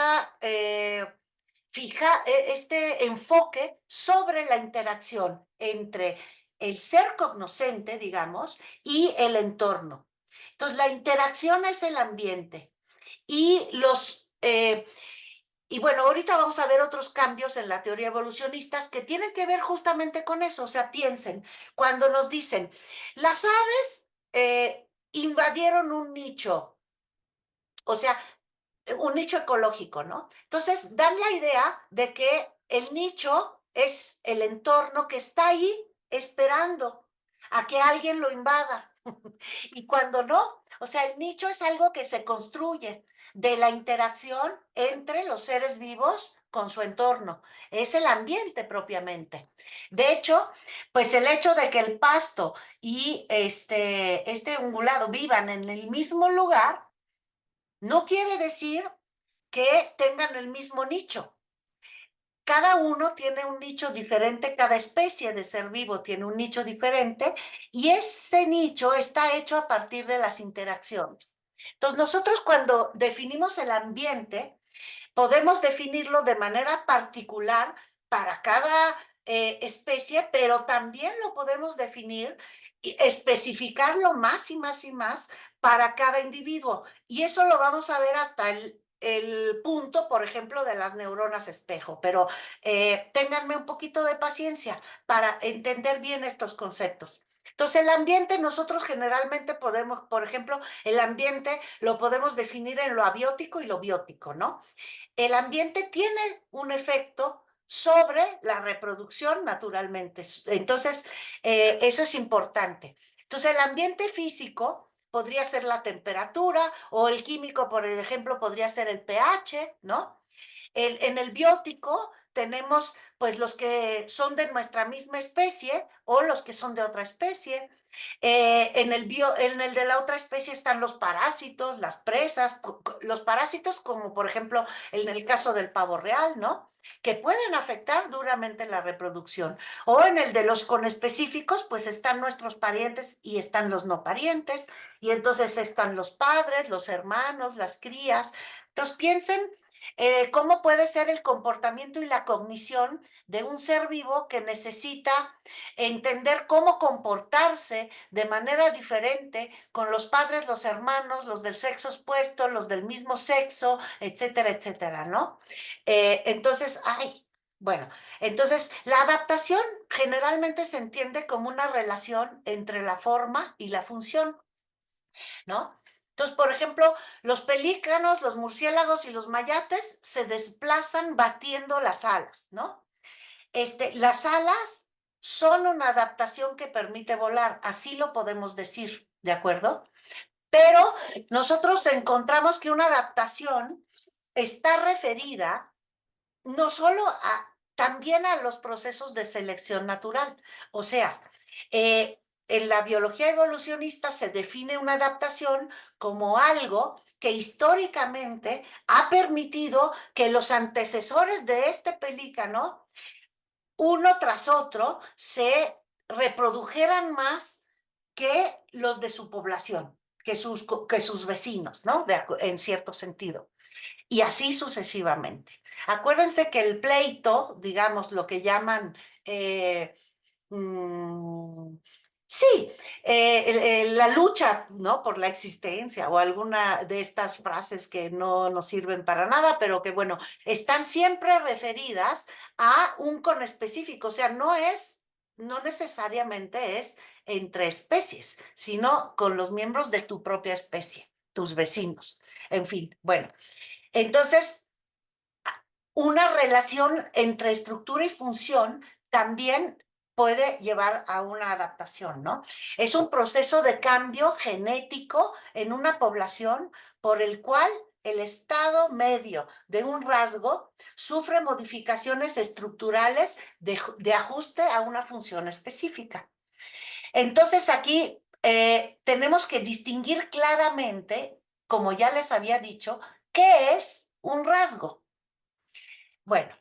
enfoque sobre la interacción entre el ser cognoscente, digamos, y el entorno. Entonces, la interacción es el ambiente. Y y bueno, ahorita vamos a ver otros cambios en la teoría evolucionista que tienen que ver justamente con eso. O sea, piensen, cuando nos dicen, las aves invadieron un nicho, o sea, un nicho ecológico, ¿no? Entonces, dan la idea de que el nicho es el entorno que está ahí esperando a que alguien lo invada. Y cuando no, o sea, el nicho es algo que se construye de la interacción entre los seres vivos con su entorno. Es el ambiente propiamente. De hecho, pues el hecho de que el pasto y este ungulado vivan en el mismo lugar no quiere decir que tengan el mismo nicho. Cada uno tiene un nicho diferente, cada especie de ser vivo tiene un nicho diferente y ese nicho está hecho a partir de las interacciones. Entonces, nosotros cuando definimos el ambiente, podemos definirlo de manera particular para cada especie, pero también lo podemos definir y especificarlo más y más y más para cada individuo. Y eso lo vamos a ver hasta el punto, por ejemplo, de las neuronas espejo. Pero ténganme un poquito de paciencia para entender bien estos conceptos. Entonces, el ambiente nosotros generalmente podemos, por ejemplo, el ambiente lo podemos definir en lo abiótico y lo biótico, ¿no? El ambiente tiene un efecto sobre la reproducción naturalmente. Entonces, eso es importante. Entonces, el ambiente físico podría ser la temperatura o el químico, por ejemplo, podría ser el pH, ¿no? En el biótico tenemos pues los que son de nuestra misma especie o los que son de otra especie. En el de la otra especie están los parásitos, las presas, los parásitos como por ejemplo en el caso del pavo real, ¿no? Que pueden afectar duramente la reproducción. O en el de los conespecíficos, pues están nuestros parientes y están los no parientes, y entonces están los padres, los hermanos, las crías. Entonces piensen cómo puede ser el comportamiento y la cognición de un ser vivo que necesita entender cómo comportarse de manera diferente con los padres, los hermanos, los del sexo opuesto, los del mismo sexo, etcétera, etcétera, ¿no? Entonces, bueno, entonces la adaptación generalmente se entiende como una relación entre la forma y la función, ¿no? Entonces, por ejemplo, los pelícanos, los murciélagos y los mayates se desplazan batiendo las alas, ¿no? Las alas son una adaptación que permite volar, así lo podemos decir, ¿de acuerdo? Pero nosotros encontramos que una adaptación está referida no solo también a los procesos de selección natural. O sea, en la biología evolucionista se define una adaptación como algo que históricamente ha permitido que los antecesores de este pelícano uno tras otro se reprodujeran más que los de su población, que sus vecinos, ¿no? En cierto sentido. Y así sucesivamente. Acuérdense que el pleito, digamos, lo que llaman mm, sí, la lucha, ¿no? Por la existencia o alguna de estas frases que no nos sirven para nada, pero que, bueno, están siempre referidas a un conespecífico, o sea, no necesariamente es entre especies, sino con los miembros de tu propia especie, tus vecinos. En fin, bueno, entonces una relación entre estructura y función también puede llevar a una adaptación, ¿no? Es un proceso de cambio genético en una población por el cual el estado medio de un rasgo sufre modificaciones estructurales de ajuste a una función específica. Entonces aquí tenemos que distinguir claramente, como ya les había dicho, qué es un rasgo. Bueno,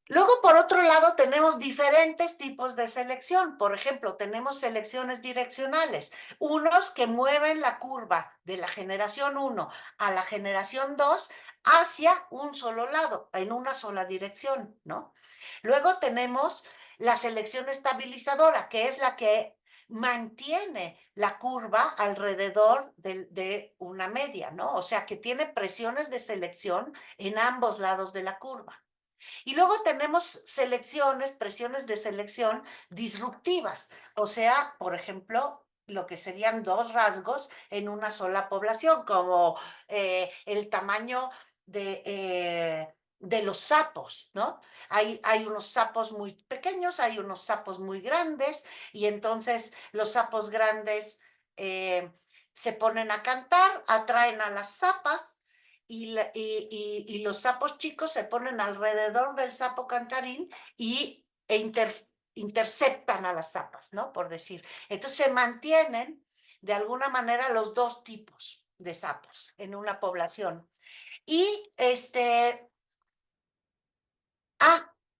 luego por otro lado tenemos diferentes tipos de selección. Por ejemplo, tenemos selecciones direccionales, unos que mueven la curva de la generación 1 a la generación 2 hacia un solo lado, en una sola dirección, ¿no? Luego tenemos la selección estabilizadora, que es la que mantiene la curva alrededor de una media, ¿no? O sea, que tiene presiones de selección en ambos lados de la curva. Y luego tenemos selecciones, presiones de selección disruptivas, o sea, por ejemplo, lo que serían dos rasgos en una sola población, como el tamaño de los sapos, ¿no? Hay unos sapos muy pequeños, hay unos sapos muy grandes, y entonces los sapos grandes se ponen a cantar, atraen a las zapas, y los sapos chicos se ponen alrededor del sapo cantarín interceptan a las zapas, ¿no? Por decir. Entonces se mantienen de alguna manera los dos tipos de sapos en una población. Y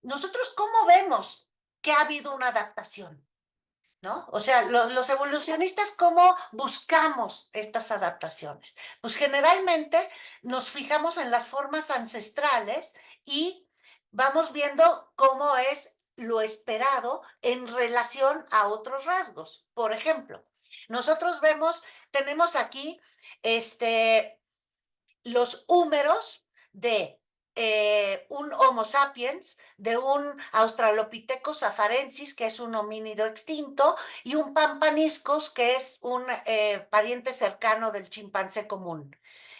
nosotros cómo vemos que ha habido una adaptación, ¿no? O sea, los evolucionistas, ¿cómo buscamos estas adaptaciones? Pues generalmente nos fijamos en las formas ancestrales y vamos viendo cómo es lo esperado en relación a otros rasgos. Por ejemplo, nosotros tenemos aquí los húmeros de un Homo sapiens, de un Australopithecus afarensis, que es un homínido extinto, y un Pampaniscus, que es un pariente cercano del chimpancé común.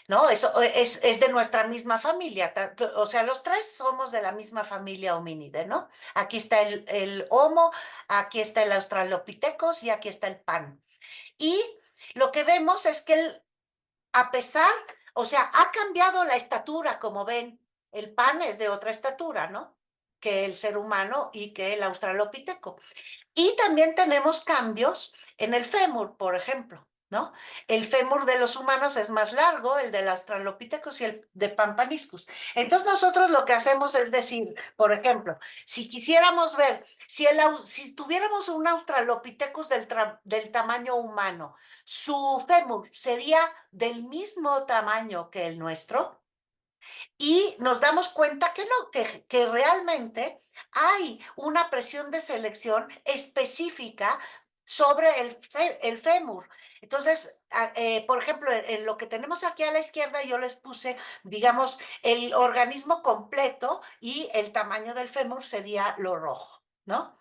¿No? Eso es de nuestra misma familia, o sea, los tres somos de la misma familia homínide, ¿no? Aquí está el Homo, aquí está el Australopithecus y aquí está el Pan. Y lo que vemos es que a pesar, o sea, ha cambiado la estatura, como ven, el pan es de otra estatura, ¿no? que el ser humano y que el australopiteco. Y también tenemos cambios en el fémur, por ejemplo, ¿no? El fémur de los humanos es más largo, el del australopithecus y el de Pampaniscus. Entonces nosotros lo que hacemos es decir, por ejemplo, si quisiéramos ver, si tuviéramos un australopithecus del tamaño humano, su fémur sería del mismo tamaño que el nuestro, y nos damos cuenta que no, que realmente hay una presión de selección específica sobre el fémur. Entonces, por ejemplo, en lo que tenemos aquí a la izquierda, yo les puse, digamos, el organismo completo y el tamaño del fémur sería lo rojo, ¿no?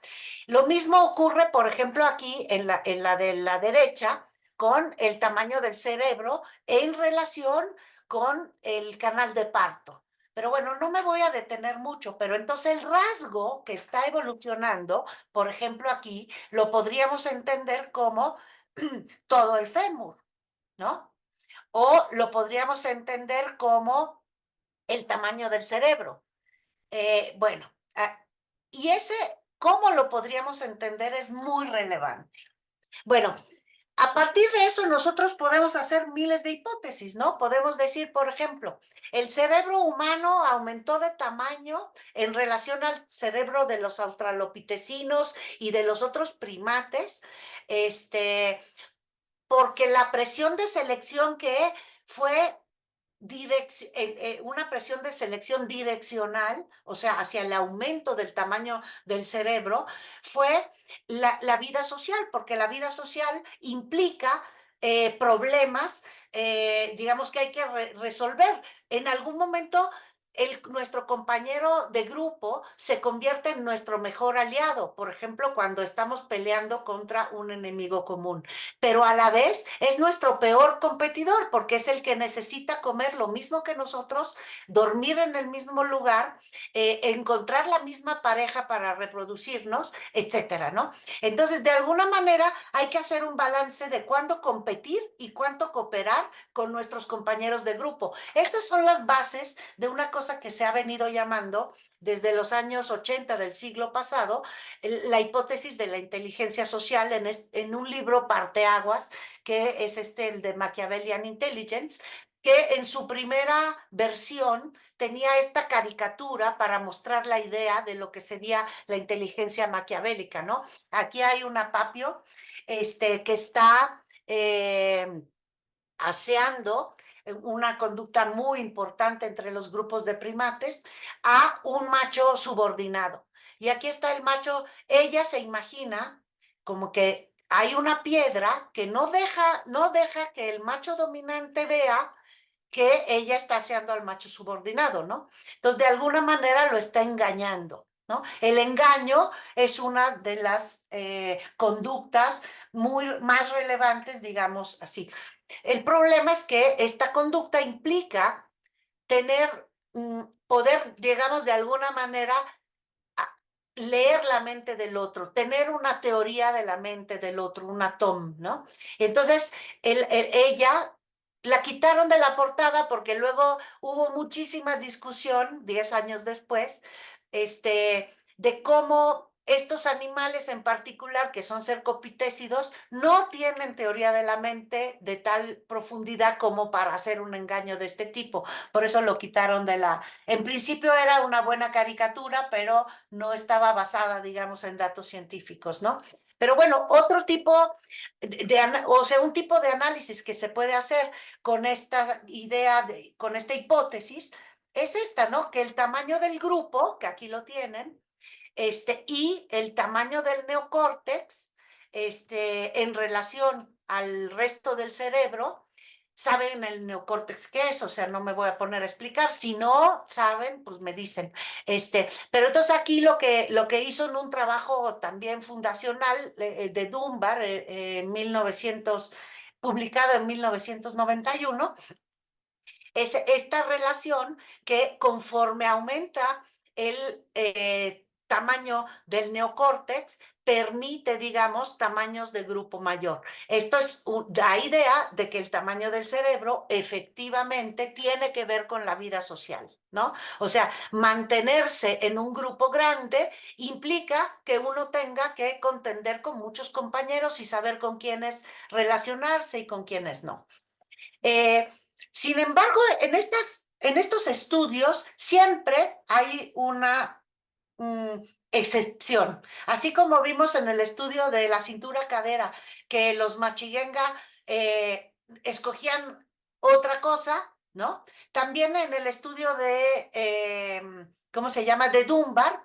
Lo mismo ocurre, por ejemplo, aquí en la de la derecha, con el tamaño del cerebro en relación con el canal de parto. Pero bueno, no me voy a detener mucho, pero entonces el rasgo que está evolucionando, por ejemplo aquí, lo podríamos entender como todo el fémur, ¿no? O lo podríamos entender como el tamaño del cerebro. Bueno, y ese, ¿cómo lo podríamos entender? Es muy relevante. Bueno, a partir de eso, nosotros podemos hacer miles de hipótesis, ¿no? Podemos decir, por ejemplo, el cerebro humano aumentó de tamaño en relación al cerebro de los australopitecinos y de los otros primates, porque la presión de selección que fue una presión de selección direccional, o sea, hacia el aumento del tamaño del cerebro, fue la vida social, porque la vida social implica problemas, digamos, que hay que resolver. En algún momento, nuestro compañero de grupo se convierte en nuestro mejor aliado, por ejemplo, cuando estamos peleando contra un enemigo común, pero a la vez es nuestro peor competidor porque es el que necesita comer lo mismo que nosotros, dormir en el mismo lugar, encontrar la misma pareja para reproducirnos, etcétera, ¿no? Entonces, de alguna manera hay que hacer un balance de cuándo competir y cuánto cooperar con nuestros compañeros de grupo. Estas son las bases de una cosa que se ha venido llamando desde los años 80 del siglo pasado, la hipótesis de la inteligencia social en un libro parteaguas, que es el de Machiavellian Intelligence, que en su primera versión tenía esta caricatura para mostrar la idea de lo que sería la inteligencia maquiavélica, ¿no? Aquí hay una Papio que está aseando una conducta muy importante entre los grupos de primates a un macho subordinado. Y aquí está el macho, ella se imagina como que hay una piedra que no deja que el macho dominante vea que ella está aseando al macho subordinado, ¿no? Entonces, de alguna manera lo está engañando, ¿no? El engaño es una de las conductas más relevantes, digamos así. El problema es que esta conducta implica tener, poder, digamos, de alguna manera, leer la mente del otro, tener una teoría de la mente del otro, una TOM, ¿no? Entonces, ella la quitaron de la portada porque luego hubo muchísima discusión, 10 años después, de cómo estos animales en particular, que son cercopitécidos, no tienen teoría de la mente de tal profundidad como para hacer un engaño de este tipo. Por eso lo quitaron de la... En principio era una buena caricatura, pero no estaba basada, digamos, en datos científicos, ¿no? Pero bueno, otro tipo o sea, un tipo de análisis que se puede hacer con esta idea, con esta hipótesis, es esta, ¿no? Que el tamaño del grupo, que aquí lo tienen, y el tamaño del neocórtex, en relación al resto del cerebro, saben el neocórtex qué es, o sea, no me voy a poner a explicar, si no saben, pues me dicen. Pero entonces aquí lo que hizo en un trabajo también fundacional de Dunbar, en 1900, publicado en 1991, es esta relación que conforme aumenta el tamaño del neocórtex, permite, digamos, tamaños de grupo mayor. Esto es la idea de que el tamaño del cerebro efectivamente tiene que ver con la vida social, ¿no? O sea, mantenerse en un grupo grande implica que uno tenga que contender con muchos compañeros y saber con quiénes relacionarse y con quiénes no. Eh, Sin embargo, en estos estudios siempre hay una excepción. Así como vimos en el estudio de la cintura-cadera, que los Machiguenga escogían otra cosa, ¿no? También en el estudio de, ¿cómo se llama? De Dunbar,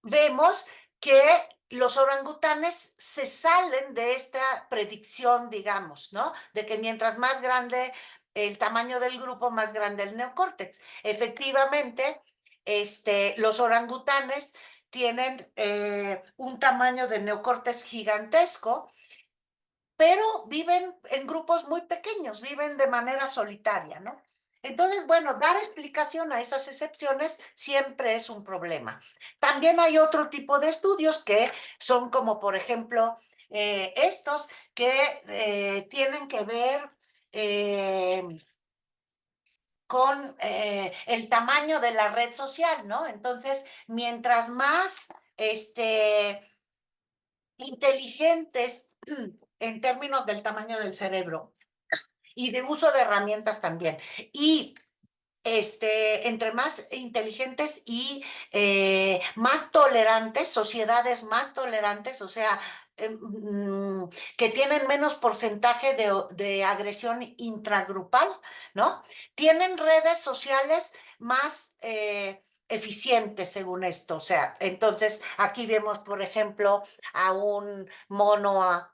vemos que los orangutanes se salen de esta predicción, digamos, ¿no? De que mientras más grande el tamaño del grupo, más grande el neocórtex. Efectivamente, los orangutanes tienen un tamaño de neocórtex gigantesco, pero viven en grupos muy pequeños, viven de manera solitaria, ¿no? Entonces, bueno, dar explicación a esas excepciones siempre es un problema. También hay otro tipo de estudios que son como, por ejemplo, estos que tienen que ver con el tamaño de la red social, ¿no? Entonces, mientras más inteligentes en términos del tamaño del cerebro y de uso de herramientas también. Y entre más inteligentes y más tolerantes, sociedades más tolerantes, o sea, que tienen menos porcentaje de agresión intragrupal, ¿no? Tienen redes sociales más eficientes según esto. O sea, entonces aquí vemos, por ejemplo, a un mono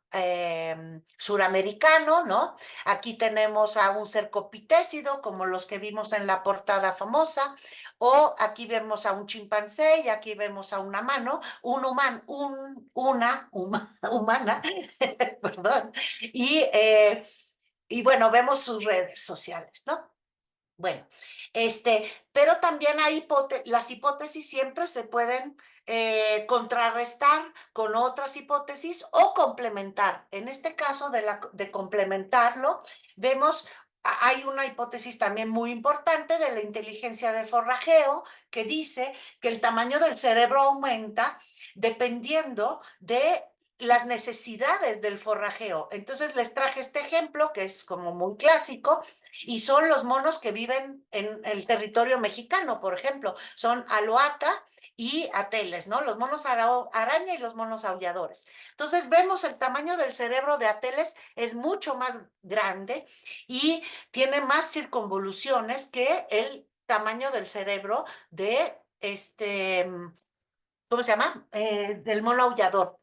suramericano, ¿no? Aquí tenemos a un cercopitécido, como los que vimos en la portada famosa, o aquí vemos a un chimpancé y aquí vemos a una mano, humana, perdón, y bueno, vemos sus redes sociales, ¿no? Bueno, pero también hay las hipótesis siempre se pueden contrarrestar con otras hipótesis o complementar. En este caso de complementarlo, vemos, hay una hipótesis también muy importante de la inteligencia de forrajeo que dice que el tamaño del cerebro aumenta dependiendo de las necesidades del forrajeo. Entonces les traje este ejemplo que es como muy clásico y son los monos que viven en el territorio mexicano, por ejemplo, son aloata y ateles, ¿no? Los monos araña y los monos aulladores. Entonces vemos el tamaño del cerebro de ateles es mucho más grande y tiene más circunvoluciones que el tamaño del cerebro de ¿cómo se llama? Del mono aullador.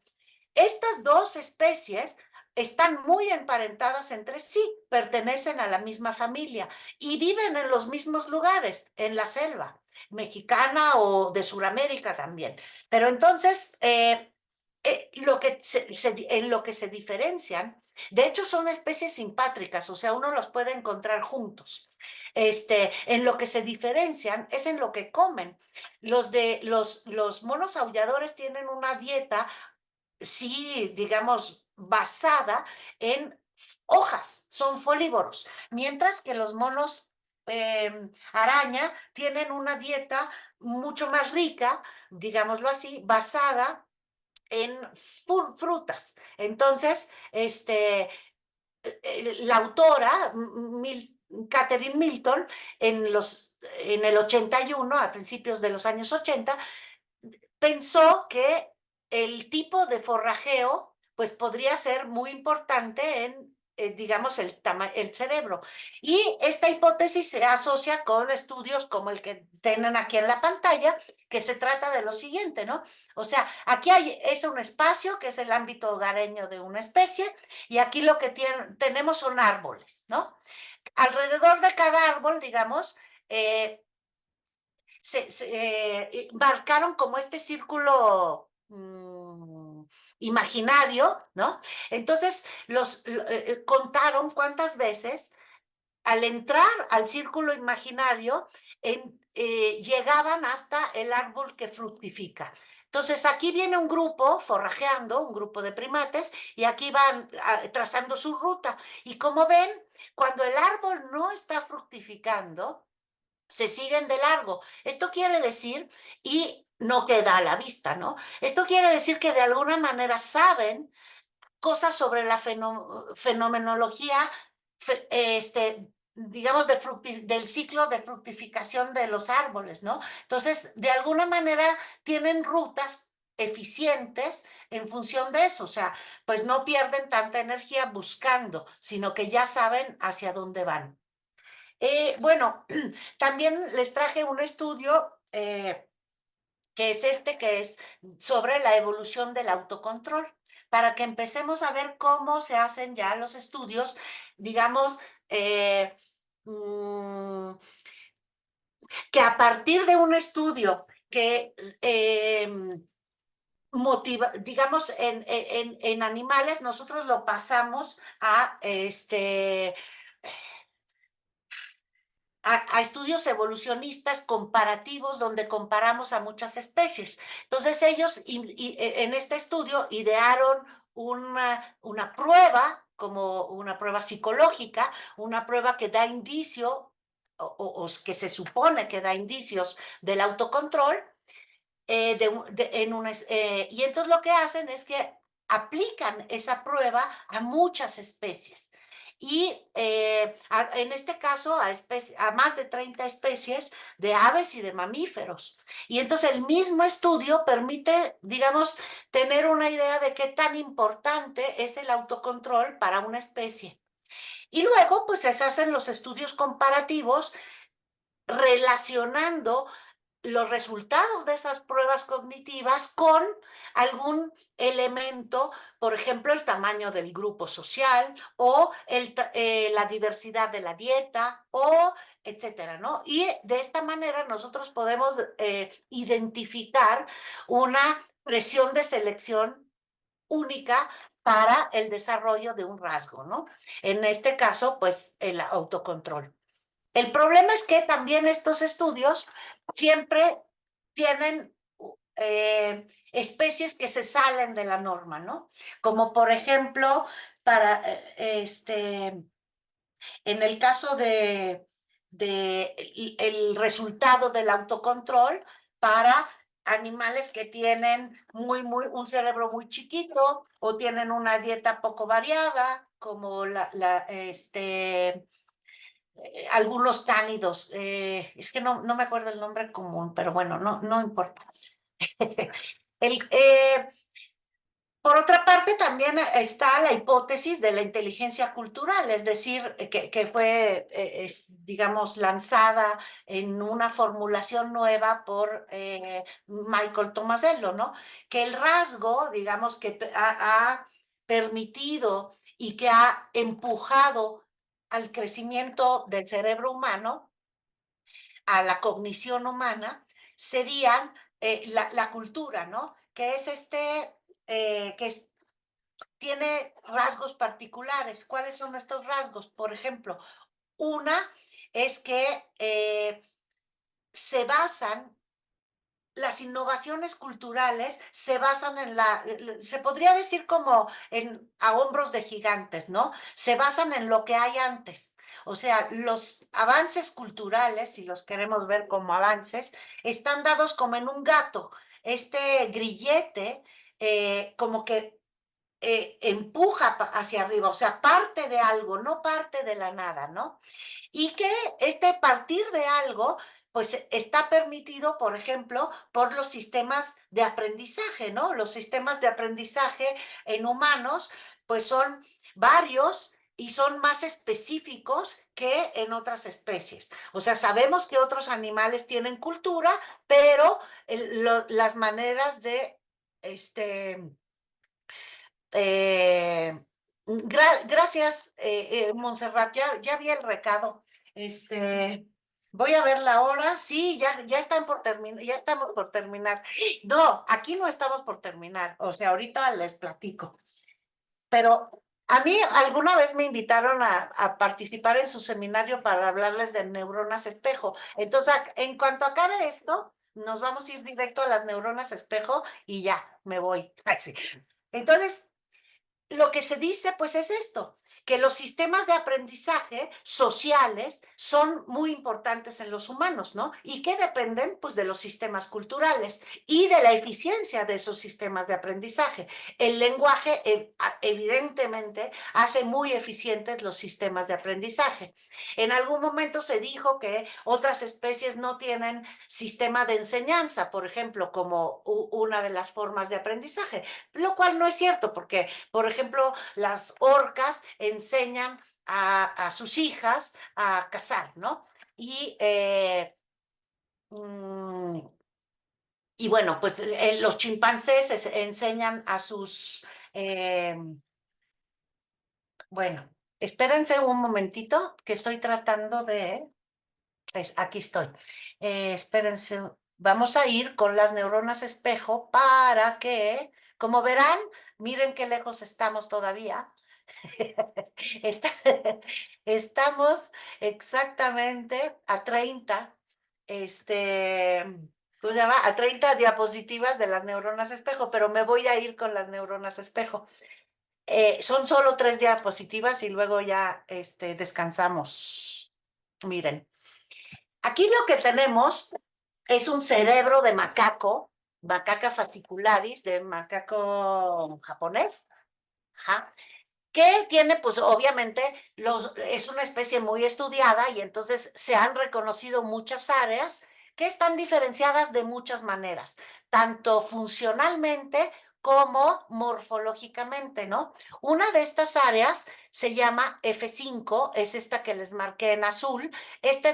Estas dos especies están muy emparentadas entre sí, pertenecen a la misma familia y viven en los mismos lugares, en la selva mexicana o de Sudamérica también. Pero entonces, en lo que se diferencian, de hecho son especies simpátricas, o sea, uno los puede encontrar juntos. En lo que se diferencian es en lo que comen. Los monos aulladores tienen una dieta sí, digamos, basada en hojas, son folívoros, mientras que los monos araña tienen una dieta mucho más rica, digámoslo así, basada en frutas. Entonces, la autora, Catherine Milton, en el 81, a principios de los años 80, pensó que el tipo de forrajeo pues podría ser muy importante en, digamos, el cerebro. Y esta hipótesis se asocia con estudios como el que tienen aquí en la pantalla, que se trata de lo siguiente, ¿no? O sea, aquí es un espacio que es el ámbito hogareño de una especie y aquí lo que tenemos son árboles, ¿no? Alrededor de cada árbol, digamos, marcaron como este círculo imaginario, ¿no? Entonces contaron cuántas veces al entrar al círculo imaginario llegaban hasta el árbol que fructifica. Entonces aquí viene un grupo forrajeando, un grupo de primates, y aquí van trazando su ruta. Y como ven, cuando el árbol no está fructificando, se siguen de largo. Esto quiere decir, y no queda a la vista, ¿no? Esto quiere decir que de alguna manera saben cosas sobre la fenomenología, digamos, del ciclo de fructificación de los árboles, ¿no? Entonces, de alguna manera tienen rutas eficientes en función de eso, o sea, pues no pierden tanta energía buscando, sino que ya saben hacia dónde van. Bueno, también les traje un estudio que es que es sobre la evolución del autocontrol, para que empecemos a ver cómo se hacen ya los estudios, digamos, mmm, que a partir de un estudio que motiva, digamos, en animales, nosotros lo pasamos a estudios evolucionistas comparativos donde comparamos a muchas especies. Entonces ellos en este estudio idearon una prueba, como una prueba psicológica, una prueba que da indicio o que se supone que da indicios del autocontrol, y entonces lo que hacen es que aplican esa prueba a muchas especies. Y en este caso a más de 30 especies de aves y de mamíferos. Y entonces el mismo estudio permite, digamos, tener una idea de qué tan importante es el autocontrol para una especie. Y luego, pues se hacen los estudios comparativos relacionando los resultados de esas pruebas cognitivas con algún elemento, por ejemplo, el tamaño del grupo social o la diversidad de la dieta o etcétera, ¿no? Y de esta manera nosotros podemos identificar una presión de selección única para el desarrollo de un rasgo, ¿no? En este caso, pues el autocontrol. El problema es que también estos estudios siempre tienen especies que se salen de la norma, ¿no? Como por ejemplo, para en el caso el resultado del autocontrol para animales que tienen un cerebro muy chiquito o tienen una dieta poco variada, como algunos cánidos, es que no me acuerdo el nombre común, pero bueno, no importa. el, eh, por otra parte, también está la hipótesis de la inteligencia cultural, es decir, que fue, digamos, lanzada en una formulación nueva por Michael Tomasello, ¿no? Que el rasgo, digamos, que ha permitido y que ha empujado al crecimiento del cerebro humano, a la cognición humana, serían la cultura, ¿no? Que es tiene rasgos particulares. ¿Cuáles son estos rasgos? Por ejemplo, una es que se basan, las innovaciones culturales se basan se podría decir como a hombros de gigantes, ¿no? Se basan en lo que hay antes. O sea, los avances culturales, si los queremos ver como avances, están dados como en un gato. Este grillete como que empuja hacia arriba, o sea, parte de algo, no parte de la nada, ¿no? Y que partir de algo, pues está permitido, por ejemplo, por los sistemas de aprendizaje, ¿no? Los sistemas de aprendizaje en humanos, pues son varios y son más específicos que en otras especies. O sea, sabemos que otros animales tienen cultura, pero las maneras de, gracias, Montserrat, ya vi el recado. Voy a ver la hora. Sí, ya están por terminar, ya estamos por terminar. No, aquí no estamos por terminar. O sea, ahorita les platico. Pero A mí alguna vez me invitaron a participar en su seminario para hablarles de neuronas espejo. Entonces, en cuanto acabe esto, nos vamos a ir directo a las neuronas espejo y ya, me voy. Ay, sí. Entonces, lo que se dice, pues, es esto, que los sistemas de aprendizaje sociales son muy importantes en los humanos, ¿no? Y que dependen, pues, de los sistemas culturales y de la eficiencia de esos sistemas de aprendizaje. El lenguaje, evidentemente, hace muy eficientes los sistemas de aprendizaje. En algún momento se dijo que otras especies no tienen sistema de enseñanza, por ejemplo, como una de las formas de aprendizaje, lo cual no es cierto, porque por ejemplo, las orcas enseñan a sus hijas a cazar, ¿no? Y, mm, y bueno, pues los chimpancés enseñan a sus, bueno, espérense un momentito que estoy tratando de, aquí estoy, espérense, vamos a ir con las neuronas espejo para que, como verán, miren qué lejos estamos todavía. Está- estamos exactamente a 30, este, ¿cómo se llama? A 30 diapositivas de las neuronas espejo, pero me voy a ir con las neuronas espejo. Son solo 3 diapositivas y luego ya descansamos. Miren, aquí lo que tenemos es un cerebro de macaco, macaca fascicularis, de macaco japonés. Ajá, que tiene, pues obviamente, es una especie muy estudiada y entonces se han reconocido muchas áreas que están diferenciadas de muchas maneras, tanto funcionalmente como morfológicamente, ¿no? Una de estas áreas se llama F5, es esta que les marqué en azul.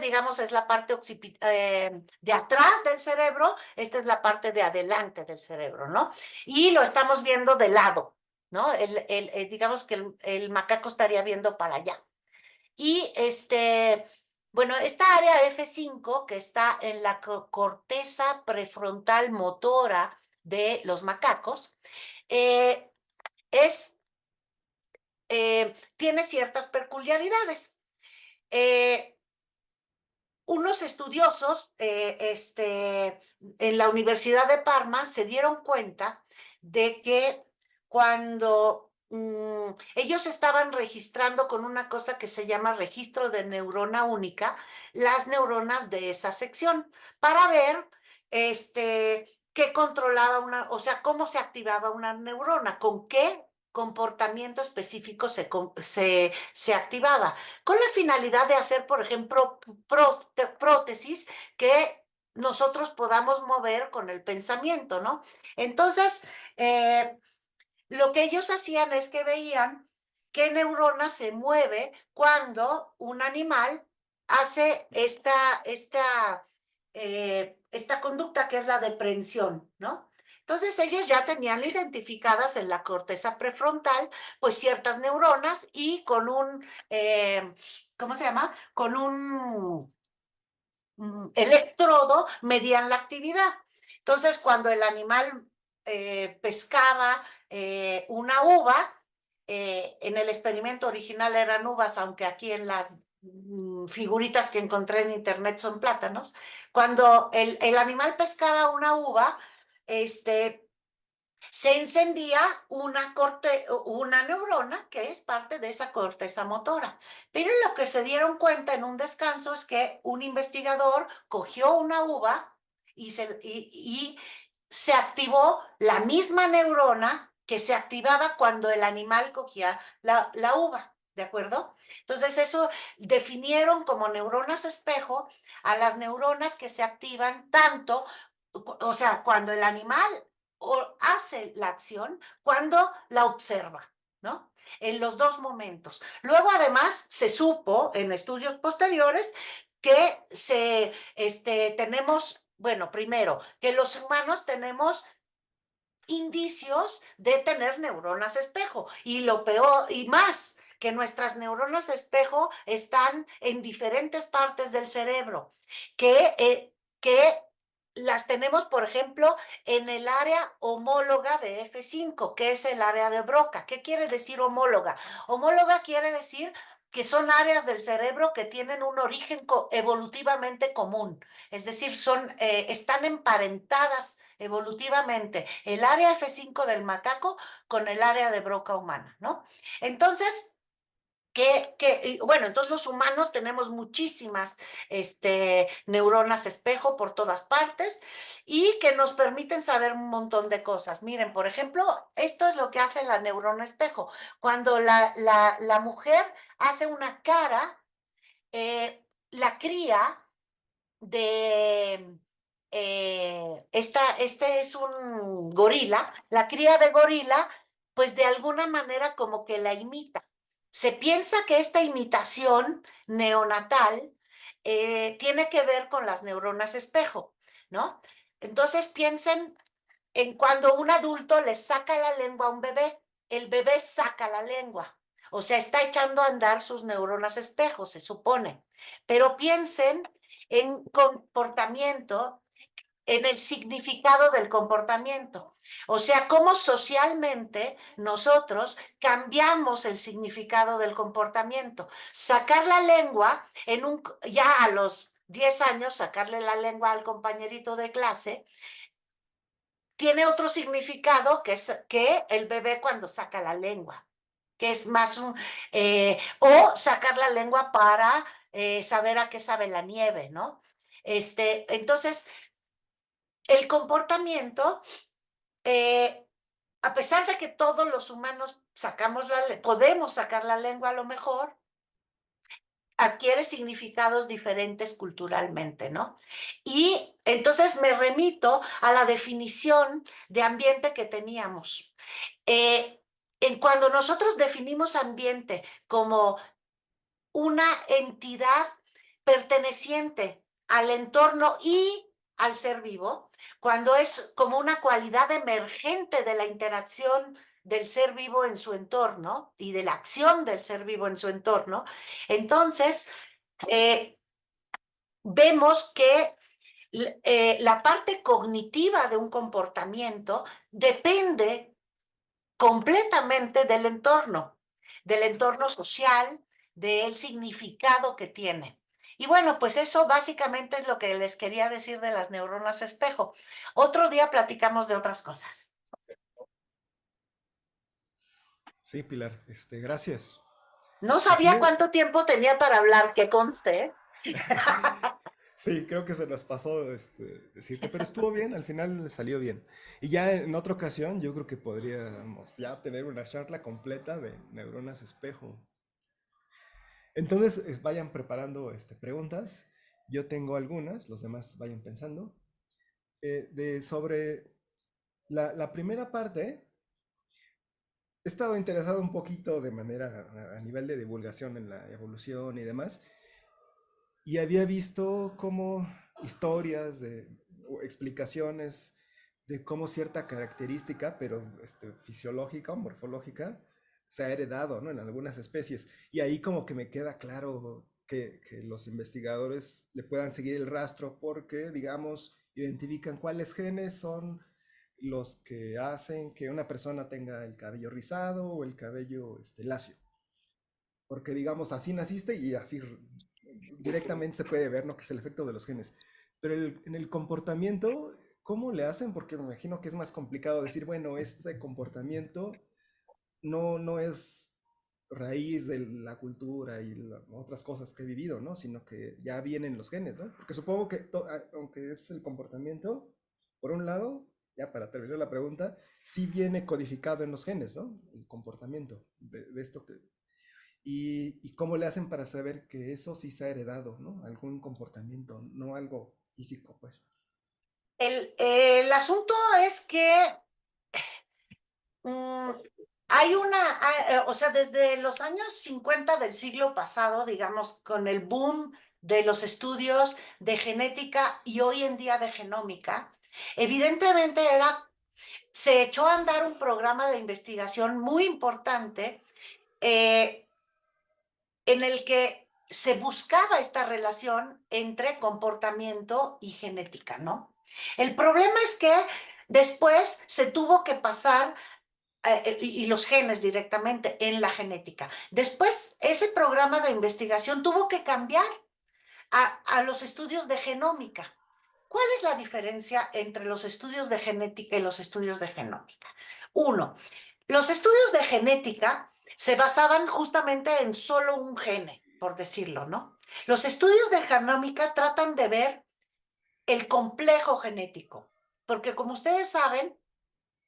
Digamos, es la parte de atrás del cerebro, esta es la parte de adelante del cerebro, ¿no? Y lo estamos viendo de lado, ¿no? Digamos que el macaco estaría viendo para allá. Y bueno, esta área F5 que está en la corteza prefrontal motora de los macacos, eh, es, tiene ciertas peculiaridades. Eh, Unos estudiosos en la Universidad de Parma se dieron cuenta de que cuando ellos estaban registrando con una cosa que se llama registro de neurona única, las neuronas de esa sección, para ver qué controlaba o sea, cómo se activaba una neurona, con qué comportamiento específico se activaba con la finalidad de hacer, por ejemplo, prótesis que nosotros podamos mover con el pensamiento, ¿no? Entonces, lo que ellos hacían es que veían qué neurona se mueve cuando un animal hace esta conducta que es la deprensión, ¿no? Entonces ellos ya tenían identificadas en la corteza prefrontal pues ciertas neuronas y con ¿cómo se llama? Con un electrodo medían la actividad. Entonces, cuando el animal pescaba una uva, en el experimento original eran uvas, aunque aquí en las figuritas que encontré en internet son plátanos. Cuando el animal pescaba una uva, se encendía una neurona que es parte de esa corteza motora. Pero lo que se dieron cuenta en un descanso es que un investigador cogió una uva y se activó la misma neurona que se activaba cuando el animal cogía la uva. ¿De acuerdo? Entonces eso definieron como neuronas espejo a las neuronas que se activan tanto, o sea, cuando el animal hace la acción, cuando la observa, ¿no? En los dos momentos. Luego, además, se supo en estudios posteriores que tenemos, bueno, primero, que los humanos tenemos indicios de tener neuronas espejo y lo peor y más que nuestras neuronas espejo están en diferentes partes del cerebro que las tenemos, por ejemplo, en el área homóloga de F5, que es el área de Broca. ¿Qué quiere decir homóloga? Homóloga quiere decir que son áreas del cerebro que tienen un origen evolutivamente común, es decir, están emparentadas evolutivamente el área F5 del macaco con el área de Broca humana, ¿no? Entonces, bueno, entonces los humanos tenemos muchísimas neuronas espejo por todas partes y que nos permiten saber un montón de cosas. Miren, por ejemplo, esto es lo que hace la neurona espejo. Cuando la mujer hace una cara, la cría de este es un gorila, la cría de gorila, pues de alguna manera como que la imita. Se piensa que esta imitación neonatal tiene que ver con las neuronas espejo, ¿no? Entonces piensen en cuando un adulto le saca la lengua a un bebé, el bebé saca la lengua. O sea, está echando a andar sus neuronas espejo, se supone. Pero piensen en comportamiento, en el significado del comportamiento. O sea, cómo socialmente nosotros cambiamos el significado del comportamiento. Sacar la lengua, ya a los 10 años, sacarle la lengua al compañerito de clase, tiene otro significado que el bebé cuando saca la lengua, que es más o sacar la lengua para saber a qué sabe la nieve, ¿no? Entonces, el comportamiento, a pesar de que todos los humanos podemos sacar la lengua a lo mejor, adquiere significados diferentes culturalmente, ¿no? Y entonces me remito a la definición de ambiente que teníamos. Cuando nosotros definimos ambiente como una entidad perteneciente al entorno y al ser vivo, cuando es como una cualidad emergente de la interacción del ser vivo en su entorno y de la acción del ser vivo en su entorno, entonces vemos que la parte cognitiva de un comportamiento depende completamente del entorno social, del significado que tiene. Y bueno, pues eso básicamente es lo que les quería decir de las neuronas espejo. Otro día platicamos de otras cosas. Sí, Pilar, gracias. No Pues sí, sabía cuánto tiempo tenía para hablar, que conste. sí, creo que se nos pasó decirte, pero estuvo bien, al final salió bien. Y ya en otra ocasión yo creo que podríamos ya tener una charla completa de neuronas espejo. Entonces, vayan preparando preguntas. Yo tengo algunas, los demás vayan pensando. Sobre la primera parte, he estado interesado un poquito de manera a nivel de divulgación en la evolución y demás, y había visto como historias o explicaciones de cómo cierta característica, pero fisiológica o morfológica, se ha heredado, ¿no? En algunas especies. Y ahí como que me queda claro que los investigadores le puedan seguir el rastro porque, digamos, identifican cuáles genes son los que hacen que una persona tenga el cabello rizado o el cabello lacio. Porque, digamos, así naciste y así directamente se puede ver, ¿no? Que es el efecto de los genes. Pero en el comportamiento, ¿cómo le hacen? Porque me imagino que es más complicado decir, bueno, este comportamiento no es raíz de la cultura y otras cosas que he vivido, ¿no? Sino que ya vienen los genes, ¿no? Porque supongo que, aunque es el comportamiento, por un lado, ya para terminar la pregunta, sí viene codificado en los genes, ¿no? El comportamiento de esto que... Y cómo le hacen para saber que eso sí se ha heredado, ¿no? Algún comportamiento, no algo físico, pues. El asunto es que Mm, o sea, desde los años 50 del siglo pasado, digamos, con el boom de los estudios de genética y hoy en día de genómica, evidentemente se echó a andar un programa de investigación muy importante eh, en el que se buscaba esta relación entre comportamiento y genética, ¿no? El problema es que después se tuvo que pasar y los genes directamente en la genética. Después, ese programa de investigación tuvo que cambiar a los estudios de genómica. ¿Cuál es la diferencia entre los estudios de genética y los estudios de genómica? Uno, los estudios de genética se basaban justamente en solo un gene, por decirlo, ¿no? Los estudios de genómica tratan de ver el complejo genético, porque como ustedes saben,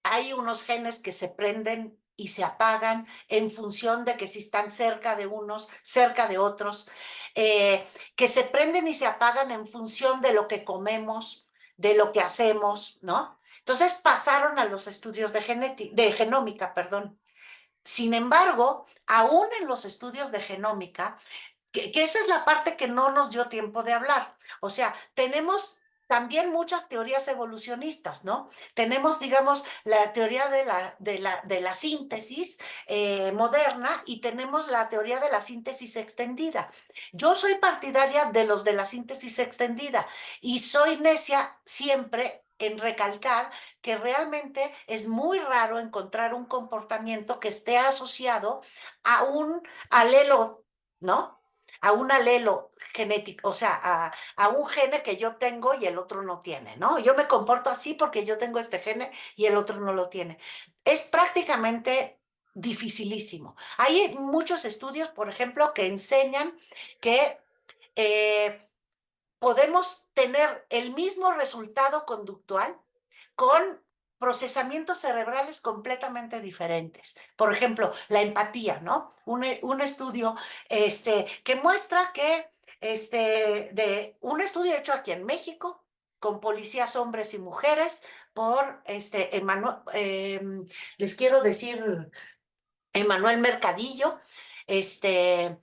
hay unos genes que se prenden y se apagan en función de que si están cerca de unos, cerca de otros, que se prenden y se apagan en función de lo que comemos, de lo que hacemos, ¿no? Entonces pasaron a los estudios de genómica, perdón. Sin embargo, aún en los estudios de genómica, que esa es la parte que no nos dio tiempo de hablar. O sea, tenemos también muchas teorías evolucionistas, ¿no? Tenemos, digamos, la teoría de la síntesis moderna y tenemos la teoría de la síntesis extendida. Yo soy partidaria de los de la síntesis extendida y soy necia siempre en recalcar que realmente es muy raro encontrar un comportamiento que esté asociado a un alelo, ¿no? A un alelo genético, o sea, a un gene que yo tengo y el otro no tiene, ¿no? Yo me comporto así porque yo tengo este gene y el otro no lo tiene. Es prácticamente dificilísimo. Hay muchos estudios, por ejemplo, que enseñan que podemos tener el mismo resultado conductual con procesamientos cerebrales completamente diferentes. Por ejemplo, la empatía, ¿no? Un estudio que muestra que, de un estudio hecho aquí en México, con policías hombres y mujeres, por les quiero decir, Emanuel Mercadillo, este,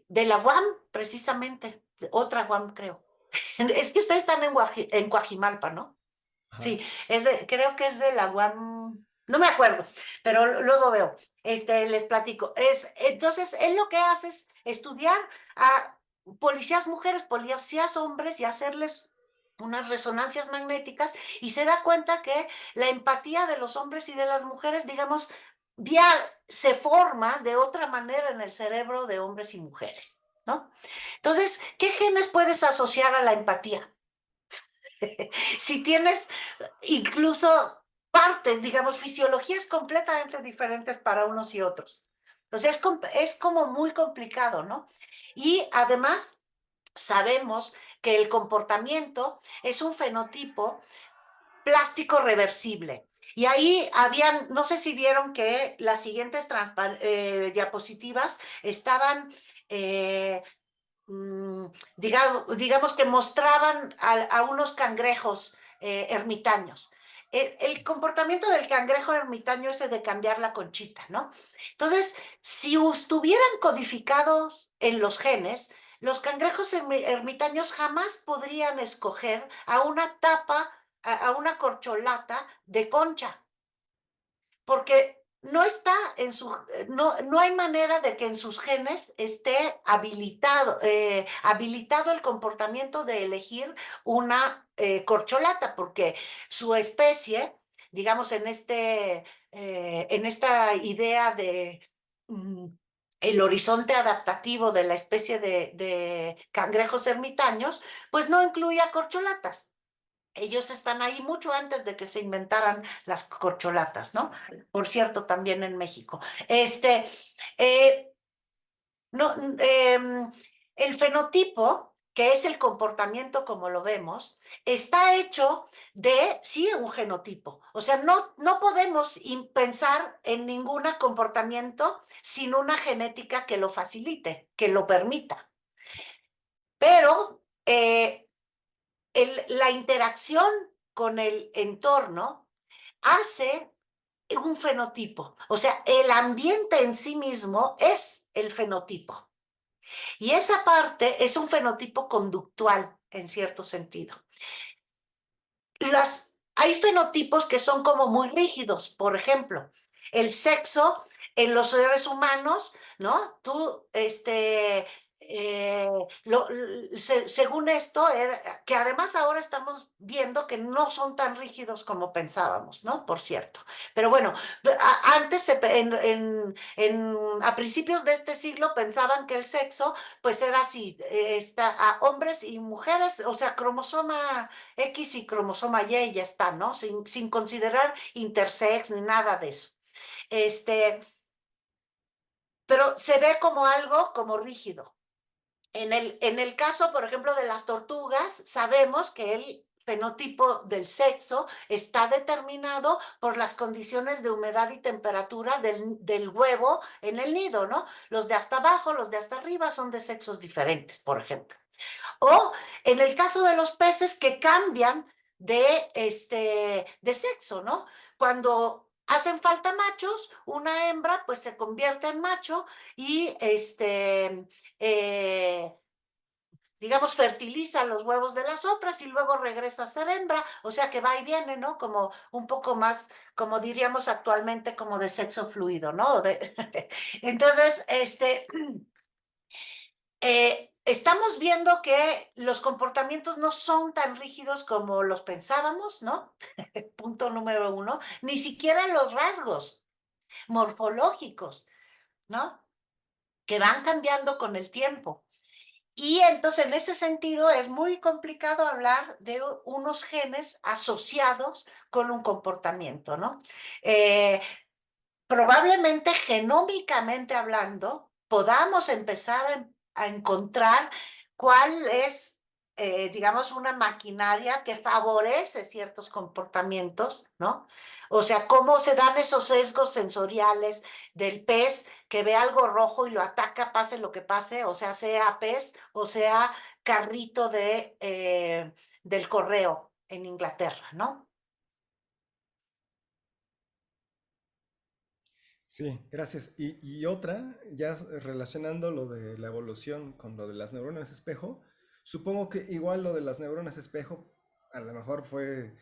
de la UAM, precisamente, otra UAM creo. Es que ustedes están en Coajimalpa, ¿no? Ajá. Sí, creo que es de la UAM, no me acuerdo, pero luego veo, les platico. Entonces, él lo que hace es estudiar a policías mujeres, policías hombres y hacerles unas resonancias magnéticas y se da cuenta que la empatía de los hombres y de las mujeres, digamos, ya se forma de otra manera en el cerebro de hombres y mujeres, ¿no? Entonces, ¿qué genes puedes asociar a la empatía? Si tienes incluso partes, digamos, fisiologías completamente diferentes para unos y otros. Entonces es como muy complicado, ¿no? Y además sabemos que el comportamiento es un fenotipo plástico reversible. Y ahí habían, no sé si vieron que las siguientes diapositivas estaban mm, digamos que mostraban a unos cangrejos ermitaños. El comportamiento del cangrejo ermitaño es el de cambiar la conchita, ¿no? Entonces, si estuvieran codificados en los genes, los cangrejos ermitaños jamás podrían escoger a una tapa, a una corcholata de concha, porque no está en su, no hay manera de que en sus genes esté habilitado el comportamiento de elegir una corcholata, porque su especie, digamos, en esta idea de el horizonte adaptativo de la especie de cangrejos ermitaños, pues no incluía corcholatas. Ellos están ahí mucho antes de que se inventaran las corcholatas, ¿no? Por cierto, también en México. Eh, no, el fenotipo, que es el comportamiento como lo vemos, está hecho de, sí, un genotipo. O sea, no podemos pensar en ningún comportamiento sin una genética que lo facilite, que lo permita. Pero la interacción con el entorno hace un fenotipo. O sea, el ambiente en sí mismo es el fenotipo. Y esa parte es un fenotipo conductual, en cierto sentido. Hay fenotipos que son como muy rígidos. Por ejemplo, el sexo en los seres humanos, ¿no? Tú, según esto, que además ahora estamos viendo que no son tan rígidos como pensábamos, ¿no? Por cierto. Pero bueno, antes, a principios de este siglo, pensaban que el sexo, pues era así, a hombres y mujeres, o sea, cromosoma X y cromosoma Y y ya está, ¿no? Sin considerar intersex ni nada de eso. Pero se ve como algo como rígido. En el caso, por ejemplo, de las tortugas, sabemos que el fenotipo del sexo está determinado por las condiciones de humedad y temperatura del huevo en el nido, ¿no? Los de hasta abajo, los de hasta arriba son de sexos diferentes, por ejemplo. O en el caso de los peces que cambian de sexo, ¿no? Cuando hacen falta machos, una hembra pues se convierte en macho y eh, digamos, fertiliza los huevos de las otras y luego regresa a ser hembra, o sea que va y viene, ¿no? Como un poco más, como diríamos actualmente, como de sexo fluido, ¿no? Entonces, estamos viendo que los comportamientos no son tan rígidos como los pensábamos, ¿no? Punto número uno, ni siquiera los rasgos morfológicos, ¿no? Que van cambiando con el tiempo. Y entonces, en ese sentido, es muy complicado hablar de unos genes asociados con un comportamiento, ¿no? Probablemente, genómicamente hablando, podamos empezar a encontrar cuál es, digamos, una maquinaria que favorece ciertos comportamientos, ¿no? O sea, cómo se dan esos sesgos sensoriales del pez que ve algo rojo y lo ataca, pase lo que pase, o sea pez o sea carrito del correo en Inglaterra, ¿no? Sí, gracias. Y otra, ya relacionando lo de la evolución con lo de las neuronas espejo, supongo que igual lo de las neuronas espejo a lo mejor fue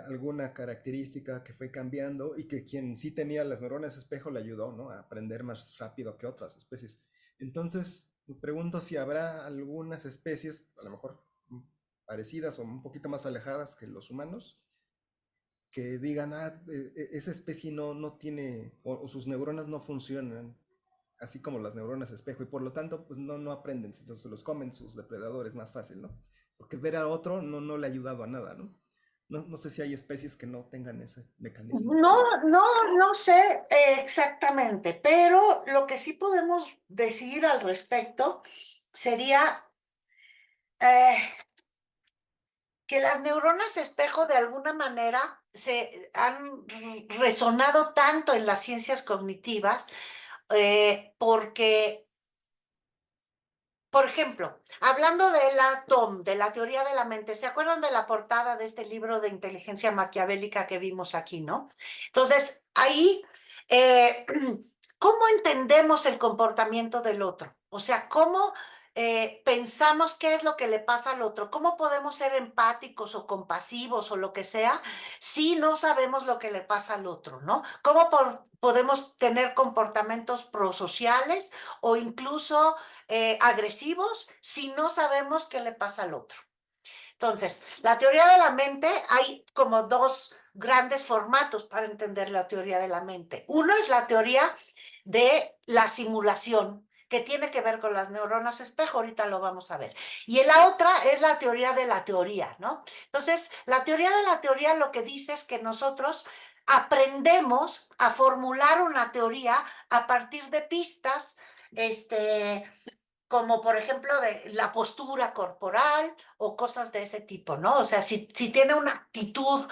alguna característica que fue cambiando y que quien sí tenía las neuronas espejo le ayudó, ¿no? A aprender más rápido que otras especies. Entonces, me pregunto si habrá algunas especies, a lo mejor parecidas o un poquito más alejadas que los humanos, que digan, esa especie no tiene, o sus neuronas no funcionan, así como las neuronas espejo, y por lo tanto, pues no aprenden, entonces los comen sus depredadores más fácil, ¿no? Porque ver a otro no le ha ayudado a nada, ¿no? No sé si hay especies que no tengan ese mecanismo. No sé exactamente, pero lo que sí podemos decir al respecto sería eh, que las neuronas espejo de alguna manera se han resonado tanto en las ciencias cognitivas porque, por ejemplo, hablando de la TOM, de la teoría de la mente, ¿se acuerdan de la portada de este libro de inteligencia maquiavélica que vimos aquí, no? Entonces, ahí, eh, ¿cómo entendemos el comportamiento del otro? O sea, ¿cómo pensamos qué es lo que le pasa al otro? ¿Cómo podemos ser empáticos o compasivos o lo que sea si no sabemos lo que le pasa al otro, ¿no? ¿Cómo podemos tener comportamientos prosociales o incluso agresivos si no sabemos qué le pasa al otro? Entonces, la teoría de la mente, hay como dos grandes formatos para entender la teoría de la mente. Uno es la teoría de la simulación, que tiene que ver con las neuronas espejo, ahorita lo vamos a ver. Y la otra es la teoría de la teoría, ¿no? Entonces, la teoría de la teoría lo que dice es que nosotros aprendemos a formular una teoría a partir de pistas, como por ejemplo de la postura corporal o cosas de ese tipo, ¿no? O sea, si tiene una actitud,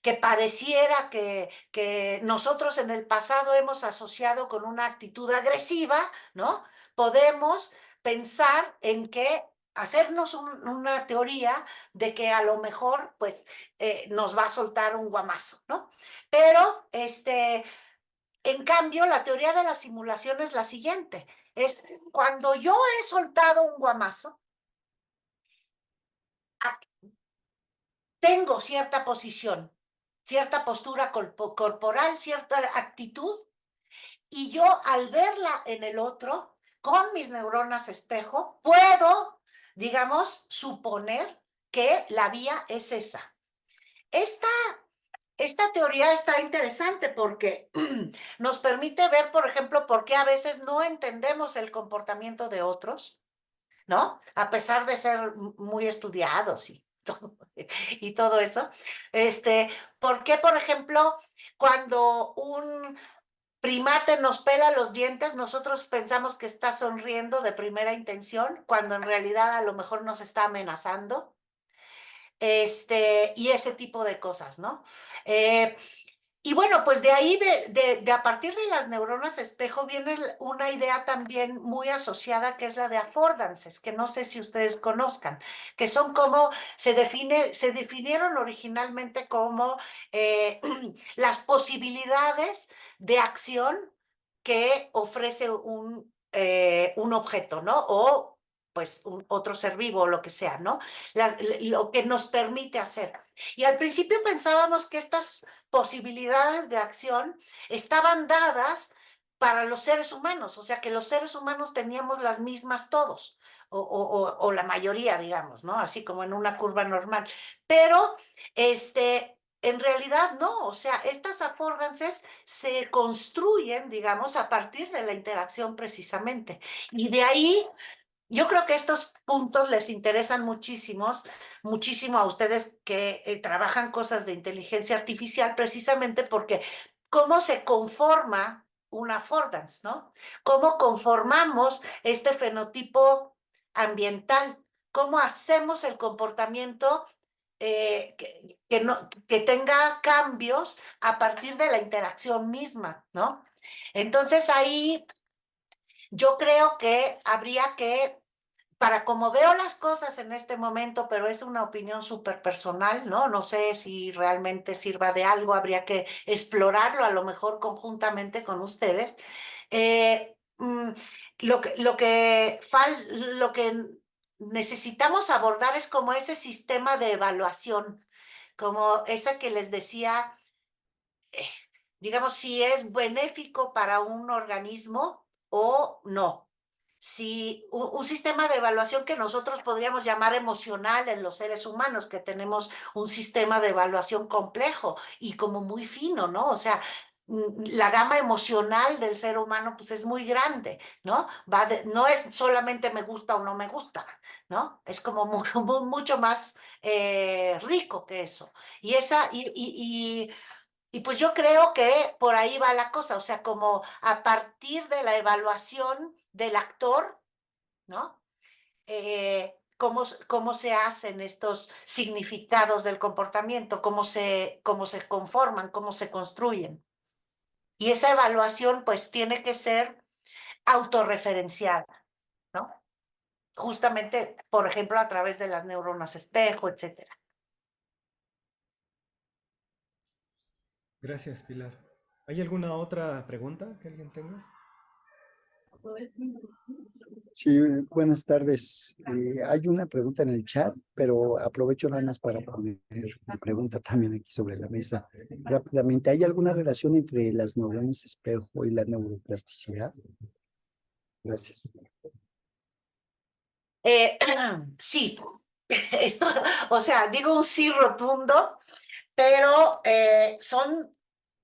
que pareciera que nosotros en el pasado hemos asociado con una actitud agresiva, ¿no? Podemos pensar en que hacernos una teoría de que a lo mejor, pues, nos va a soltar un guamazo, ¿no? Pero, en cambio, la teoría de la simulación es la siguiente, es cuando yo he soltado un guamazo, tengo cierta posición, cierta postura corporal, cierta actitud, y yo al verla en el otro, con mis neuronas espejo, puedo, digamos, suponer que la vía es esa. Esta teoría está interesante porque nos permite ver, por ejemplo, por qué a veces no entendemos el comportamiento de otros, ¿no? A pesar de ser muy estudiados y todo eso. ¿Por qué, por ejemplo, cuando un primate nos pela los dientes, nosotros pensamos que está sonriendo de primera intención, cuando en realidad a lo mejor nos está amenazando? Y ese tipo de cosas, ¿no? Y bueno, pues de ahí, a partir de las neuronas espejo, viene una idea también muy asociada, que es la de affordances, que no sé si ustedes conozcan, que son como, se definieron originalmente como las posibilidades de acción que ofrece un objeto, ¿no? O pues otro ser vivo o lo que sea, ¿no? Lo que nos permite hacer. Y al principio pensábamos que estas posibilidades de acción estaban dadas para los seres humanos, o sea que los seres humanos teníamos las mismas todos, o la mayoría, digamos, ¿no? Así como en una curva normal. Pero, en realidad no, o sea, estas affordances se construyen, digamos, a partir de la interacción precisamente. Y de ahí yo creo que estos puntos les interesan muchísimo a ustedes que trabajan cosas de inteligencia artificial, precisamente porque cómo se conforma una affordance, ¿no? Cómo conformamos este fenotipo ambiental, cómo hacemos el comportamiento que tenga cambios a partir de la interacción misma, ¿no? Entonces ahí yo creo que habría que, para como veo las cosas en este momento, pero es una opinión súper personal, ¿no? No sé si realmente sirva de algo, habría que explorarlo a lo mejor conjuntamente con ustedes. Eh, mm, lo que necesitamos abordar es como ese sistema de evaluación, como esa que les decía, eh, digamos, si es benéfico para un organismo o no. Si un sistema de evaluación que nosotros podríamos llamar emocional en los seres humanos, que tenemos un sistema de evaluación complejo y como muy fino, ¿no? O sea, la gama emocional del ser humano pues es muy grande, ¿no? No es solamente me gusta o no me gusta, ¿no? Es como mucho más rico que eso. Y pues yo creo que por ahí va la cosa, o sea, como a partir de la evaluación del actor, ¿no? Cómo se hacen estos significados del comportamiento, cómo se conforman, cómo se construyen. Y esa evaluación pues tiene que ser autorreferenciada, ¿no? Justamente, por ejemplo, a través de las neuronas espejo, etcétera. Gracias, Pilar. ¿Hay alguna otra pregunta que alguien tenga? Sí, buenas tardes. Hay una pregunta en el chat, pero aprovecho nada más para poner mi pregunta también aquí sobre la mesa. Rápidamente, ¿hay alguna relación entre las neuronas espejo y la neuroplasticidad? Gracias. Sí, esto, o sea, digo un sí rotundo, pero son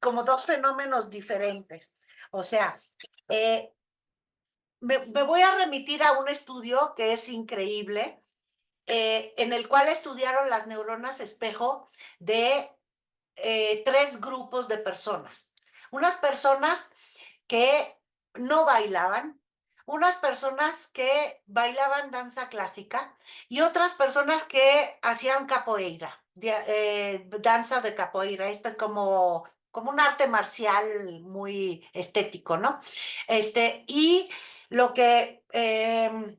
como dos fenómenos diferentes. O sea, me voy a remitir a un estudio que es increíble, en el cual estudiaron las neuronas espejo de tres grupos de personas. Unas personas que no bailaban, unas personas que bailaban danza clásica y otras personas que hacían capoeira, danza de capoeira, como un arte marcial muy estético, ¿no? Y lo que, eh,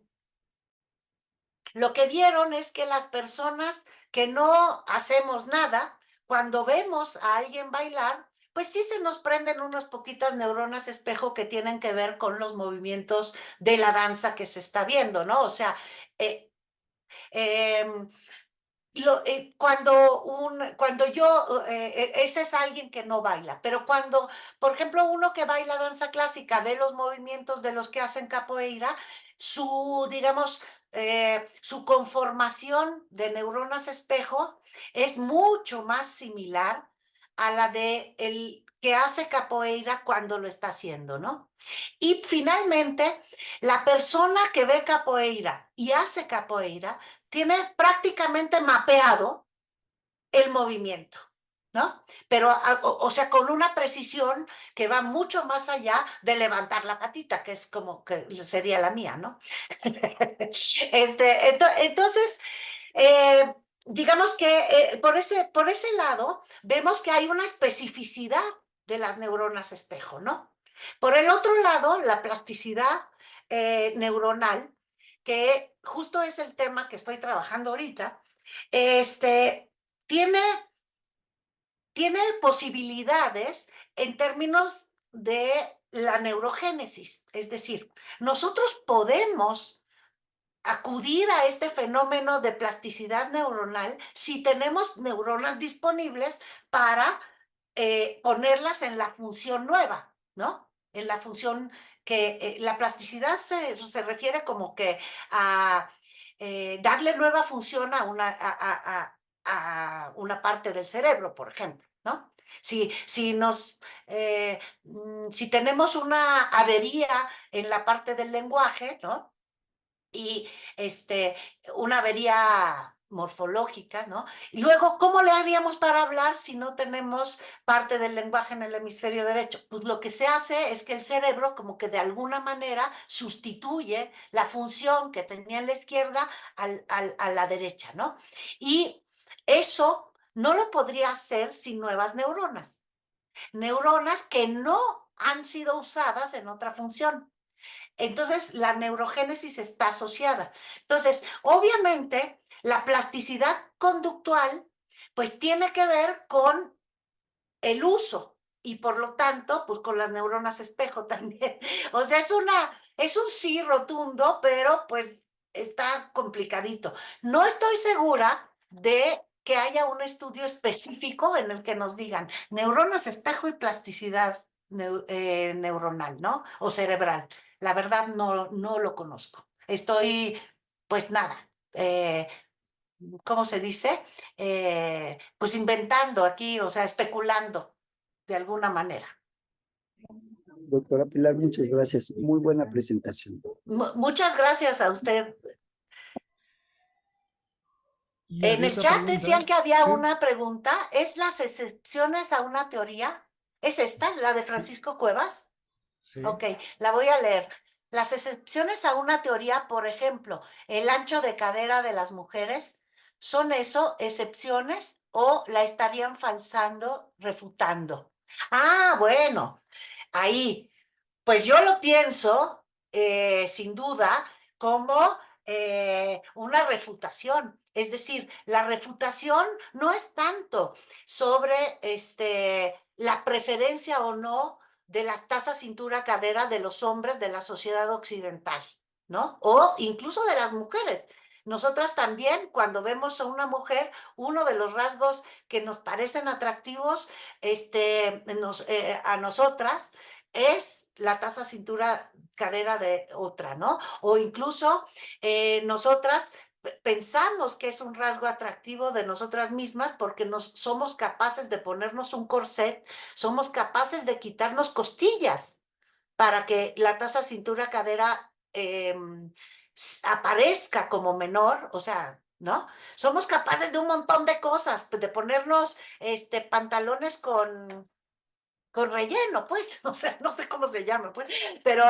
lo que vieron es que las personas que no hacemos nada, cuando vemos a alguien bailar, pues sí se nos prenden unas poquitas neuronas espejo que tienen que ver con los movimientos de la danza que se está viendo, ¿no? O sea, eh, eh, cuando yo, ese es alguien que no baila, pero cuando, por ejemplo, uno que baila danza clásica ve los movimientos de los que hacen capoeira, digamos, su conformación de neuronas espejo es mucho más similar a la de el que hace capoeira cuando lo está haciendo, ¿no? Y finalmente, la persona que ve capoeira y hace capoeira tiene prácticamente mapeado el movimiento, ¿no? Pero, o sea, con una precisión que va mucho más allá de levantar la patita, que es como que sería la mía, ¿no? Entonces, eh, digamos que por ese lado vemos que hay una especificidad de las neuronas espejo, ¿no? Por el otro lado, la plasticidad neuronal, que justo es el tema que estoy trabajando ahorita, tiene, tiene posibilidades en términos de la neurogénesis. Es decir, nosotros podemos acudir a este fenómeno de plasticidad neuronal si tenemos neuronas disponibles para ponerlas en la función nueva, ¿no? En la función que la plasticidad se refiere como que a darle nueva función a una parte del cerebro, por ejemplo, ¿no? Si tenemos una avería en la parte del lenguaje, ¿no? Y una avería morfológica, ¿no? Y luego, ¿cómo le haríamos para hablar si no tenemos parte del lenguaje en el hemisferio derecho? Pues lo que se hace es que el cerebro como que de alguna manera sustituye la función que tenía en la izquierda a la derecha, ¿no? Y eso no lo podría hacer sin nuevas neuronas. Neuronas que no han sido usadas en otra función. Entonces, la neurogénesis está asociada. Entonces, obviamente, la plasticidad conductual, pues tiene que ver con el uso y por lo tanto, pues con las neuronas espejo también. O sea, es un sí rotundo, pero pues está complicadito. No estoy segura de que haya un estudio específico en el que nos digan neuronas espejo y plasticidad neuronal, ¿no? O cerebral. La verdad no lo conozco. Estoy, pues nada, ¿cómo se dice? Pues inventando aquí, o sea, especulando de alguna manera. Doctora Pilar, muchas gracias. Muy buena presentación. Muchas gracias a usted. Y En había el otra chat decían pregunta, que había sí, una pregunta. ¿Es las excepciones a una teoría? ¿Es esta, la de sí, Francisco Cuevas? sí. Ok, la voy a leer. Las excepciones a una teoría, por ejemplo, el ancho de cadera de las mujeres, ¿son eso excepciones o la estarían falsando, refutando? Ah, bueno, ahí, pues yo lo pienso, sin duda, como una refutación. Es decir, la refutación no es tanto sobre la preferencia o no de las tasas cintura-cadera de los hombres de la sociedad occidental, ¿no? O incluso de las mujeres. Nosotras también, cuando vemos a una mujer, uno de los rasgos que nos parecen atractivos a nosotras es la tasa cintura-cadera de otra, ¿no? O incluso nosotras pensamos que es un rasgo atractivo de nosotras mismas porque somos capaces de ponernos un corset, somos capaces de quitarnos costillas para que la tasa cintura-cadera aparezca como menor, o sea, ¿no? Somos capaces de un montón de cosas, de ponernos pantalones con relleno, pues, o sea, no sé cómo se llama, pues, pero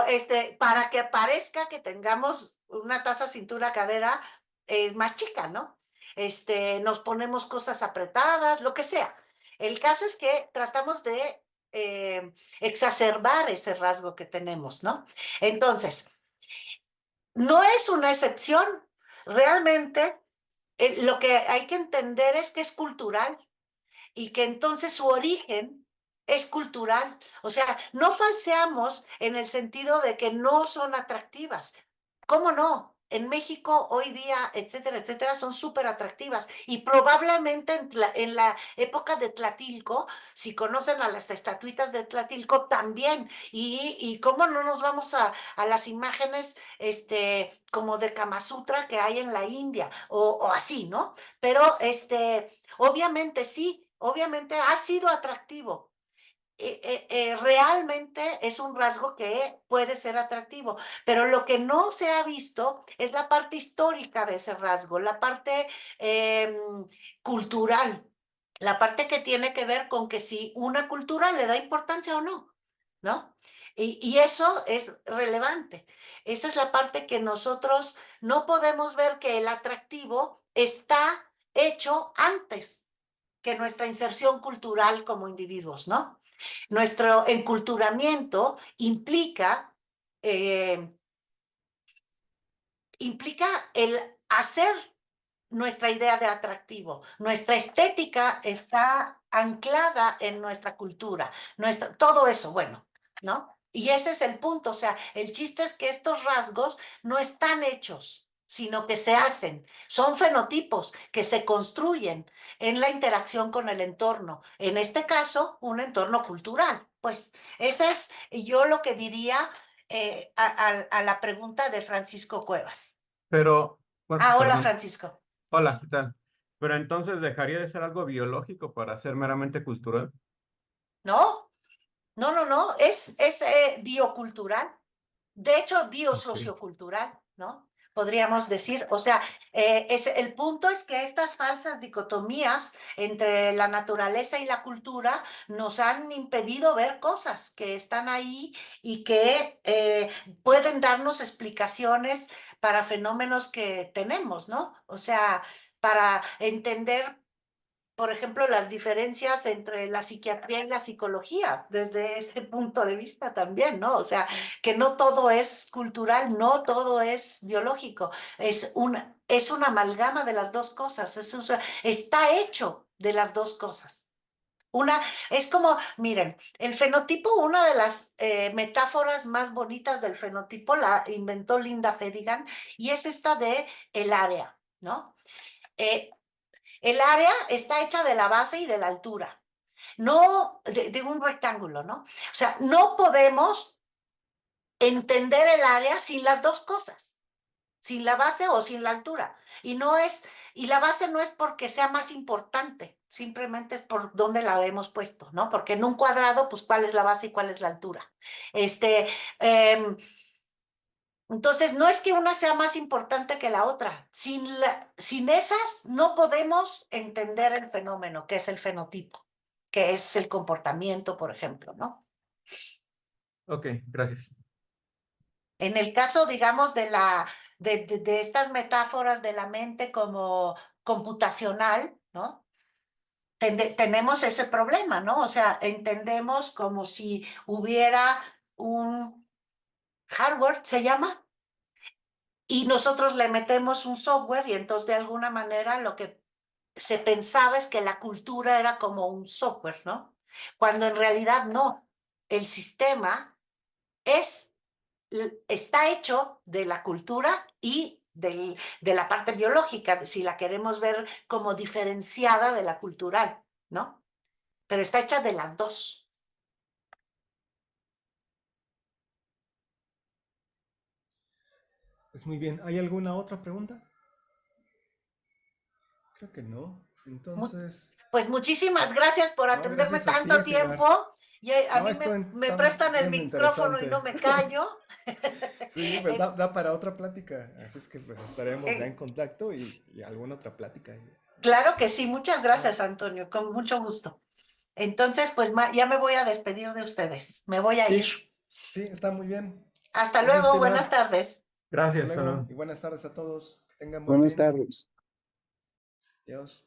para que parezca que tengamos una tasa cintura-cadera más chica, ¿no? Nos ponemos cosas apretadas, lo que sea. El caso es que tratamos de exacerbar ese rasgo que tenemos, ¿no? Entonces, no es una excepción. Realmente, lo que hay que entender es que es cultural y que entonces su origen es cultural. O sea, no falseamos en el sentido de que no son atractivas. ¿Cómo no? en México hoy día, etcétera, etcétera, son súper atractivas. Y probablemente en la época de Tlatilco, si conocen a las estatuitas de Tlatilco, también. Y cómo no nos vamos a las imágenes como de Kama Sutra que hay en la India, o así, ¿no? Pero obviamente sí, obviamente ha sido atractivo. Realmente es un rasgo que puede ser atractivo, pero lo que no se ha visto es la parte histórica de ese rasgo, la parte cultural, la parte que tiene que ver con que si una cultura le da importancia o no, ¿no? Y eso es relevante. Esa es la parte que nosotros no podemos ver, que el atractivo está hecho antes que nuestra inserción cultural como individuos, ¿no? Nuestro enculturamiento eh, implica el hacer nuestra idea de atractivo. Nuestra estética está anclada en nuestra cultura, todo eso, bueno, ¿no? Y ese es el punto, o sea, el chiste es que estos rasgos no están hechos, sino que se hacen. Son fenotipos que se construyen en la interacción con el entorno. En este caso, un entorno cultural. Pues ese es yo lo que diría a la pregunta de Francisco Cuevas. Pero, bueno, Hola, perdón. Francisco. Hola, ¿qué tal? Pero entonces dejaría de ser algo biológico para ser meramente cultural. No, no, es biocultural, de hecho Ok. biosociocultural, ¿no? Podríamos decir, o sea, el punto es que estas falsas dicotomías entre la naturaleza y la cultura nos han impedido ver cosas que están ahí y que pueden darnos explicaciones para fenómenos que tenemos, ¿no? O sea, para entender, por ejemplo, las diferencias entre la psiquiatría y la psicología, desde ese punto de vista también, ¿no? O sea, que no todo es cultural, no todo es biológico, es una amalgama de las dos cosas, está hecho de las dos cosas. Es como, miren, el fenotipo, una de las metáforas más bonitas del fenotipo la inventó Linda Fedigan, y es esta de el área, ¿no? El área está hecha de la base y de la altura, no de un rectángulo, ¿no? O sea, no podemos entender el área sin las dos cosas, sin la base o sin la altura. Y la base no es porque sea más importante, simplemente es por dónde la hemos puesto, ¿no? Porque en un cuadrado, pues, ¿cuál es la base y cuál es la altura? Eh, Entonces, no es que una sea más importante que la otra. Sin esas, no podemos entender el fenómeno, que es el fenotipo, que es el comportamiento, por ejemplo, ¿no? Ok, gracias. En el caso, digamos, de estas metáforas de la mente como computacional, ¿no? Tenemos ese problema, ¿no? O sea, entendemos como si hubiera un hardware, ¿se llama? Y nosotros le metemos un software, y entonces de alguna manera lo que se pensaba es que la cultura era como un software, ¿no? Cuando en realidad no. El sistema está hecho de la cultura y de la parte biológica, si la queremos ver como diferenciada de la cultural, ¿no? Pero está hecha de las dos. Pues muy bien. ¿Hay alguna otra pregunta? Creo que no. Entonces, Pues muchísimas gracias por no, atenderme gracias a ti, tanto Pilar. tiempo. Y a No, mí esto me está prestan el bien micrófono y no interesante. me callo. Sí, pues da para otra plática. Así es que pues estaremos ya en Eh, contacto y alguna otra plática. Claro que sí, muchas gracias, Antonio, con mucho gusto. Entonces, pues ya me voy a despedir de ustedes. Me voy a ir. Sí, sí, está muy bien. Hasta Gracias, luego, buenas Pilar. tardes. Hasta Gracias, luego saludos. y buenas tardes a todos. Que tengan buen Buenas fin. tardes. Adiós.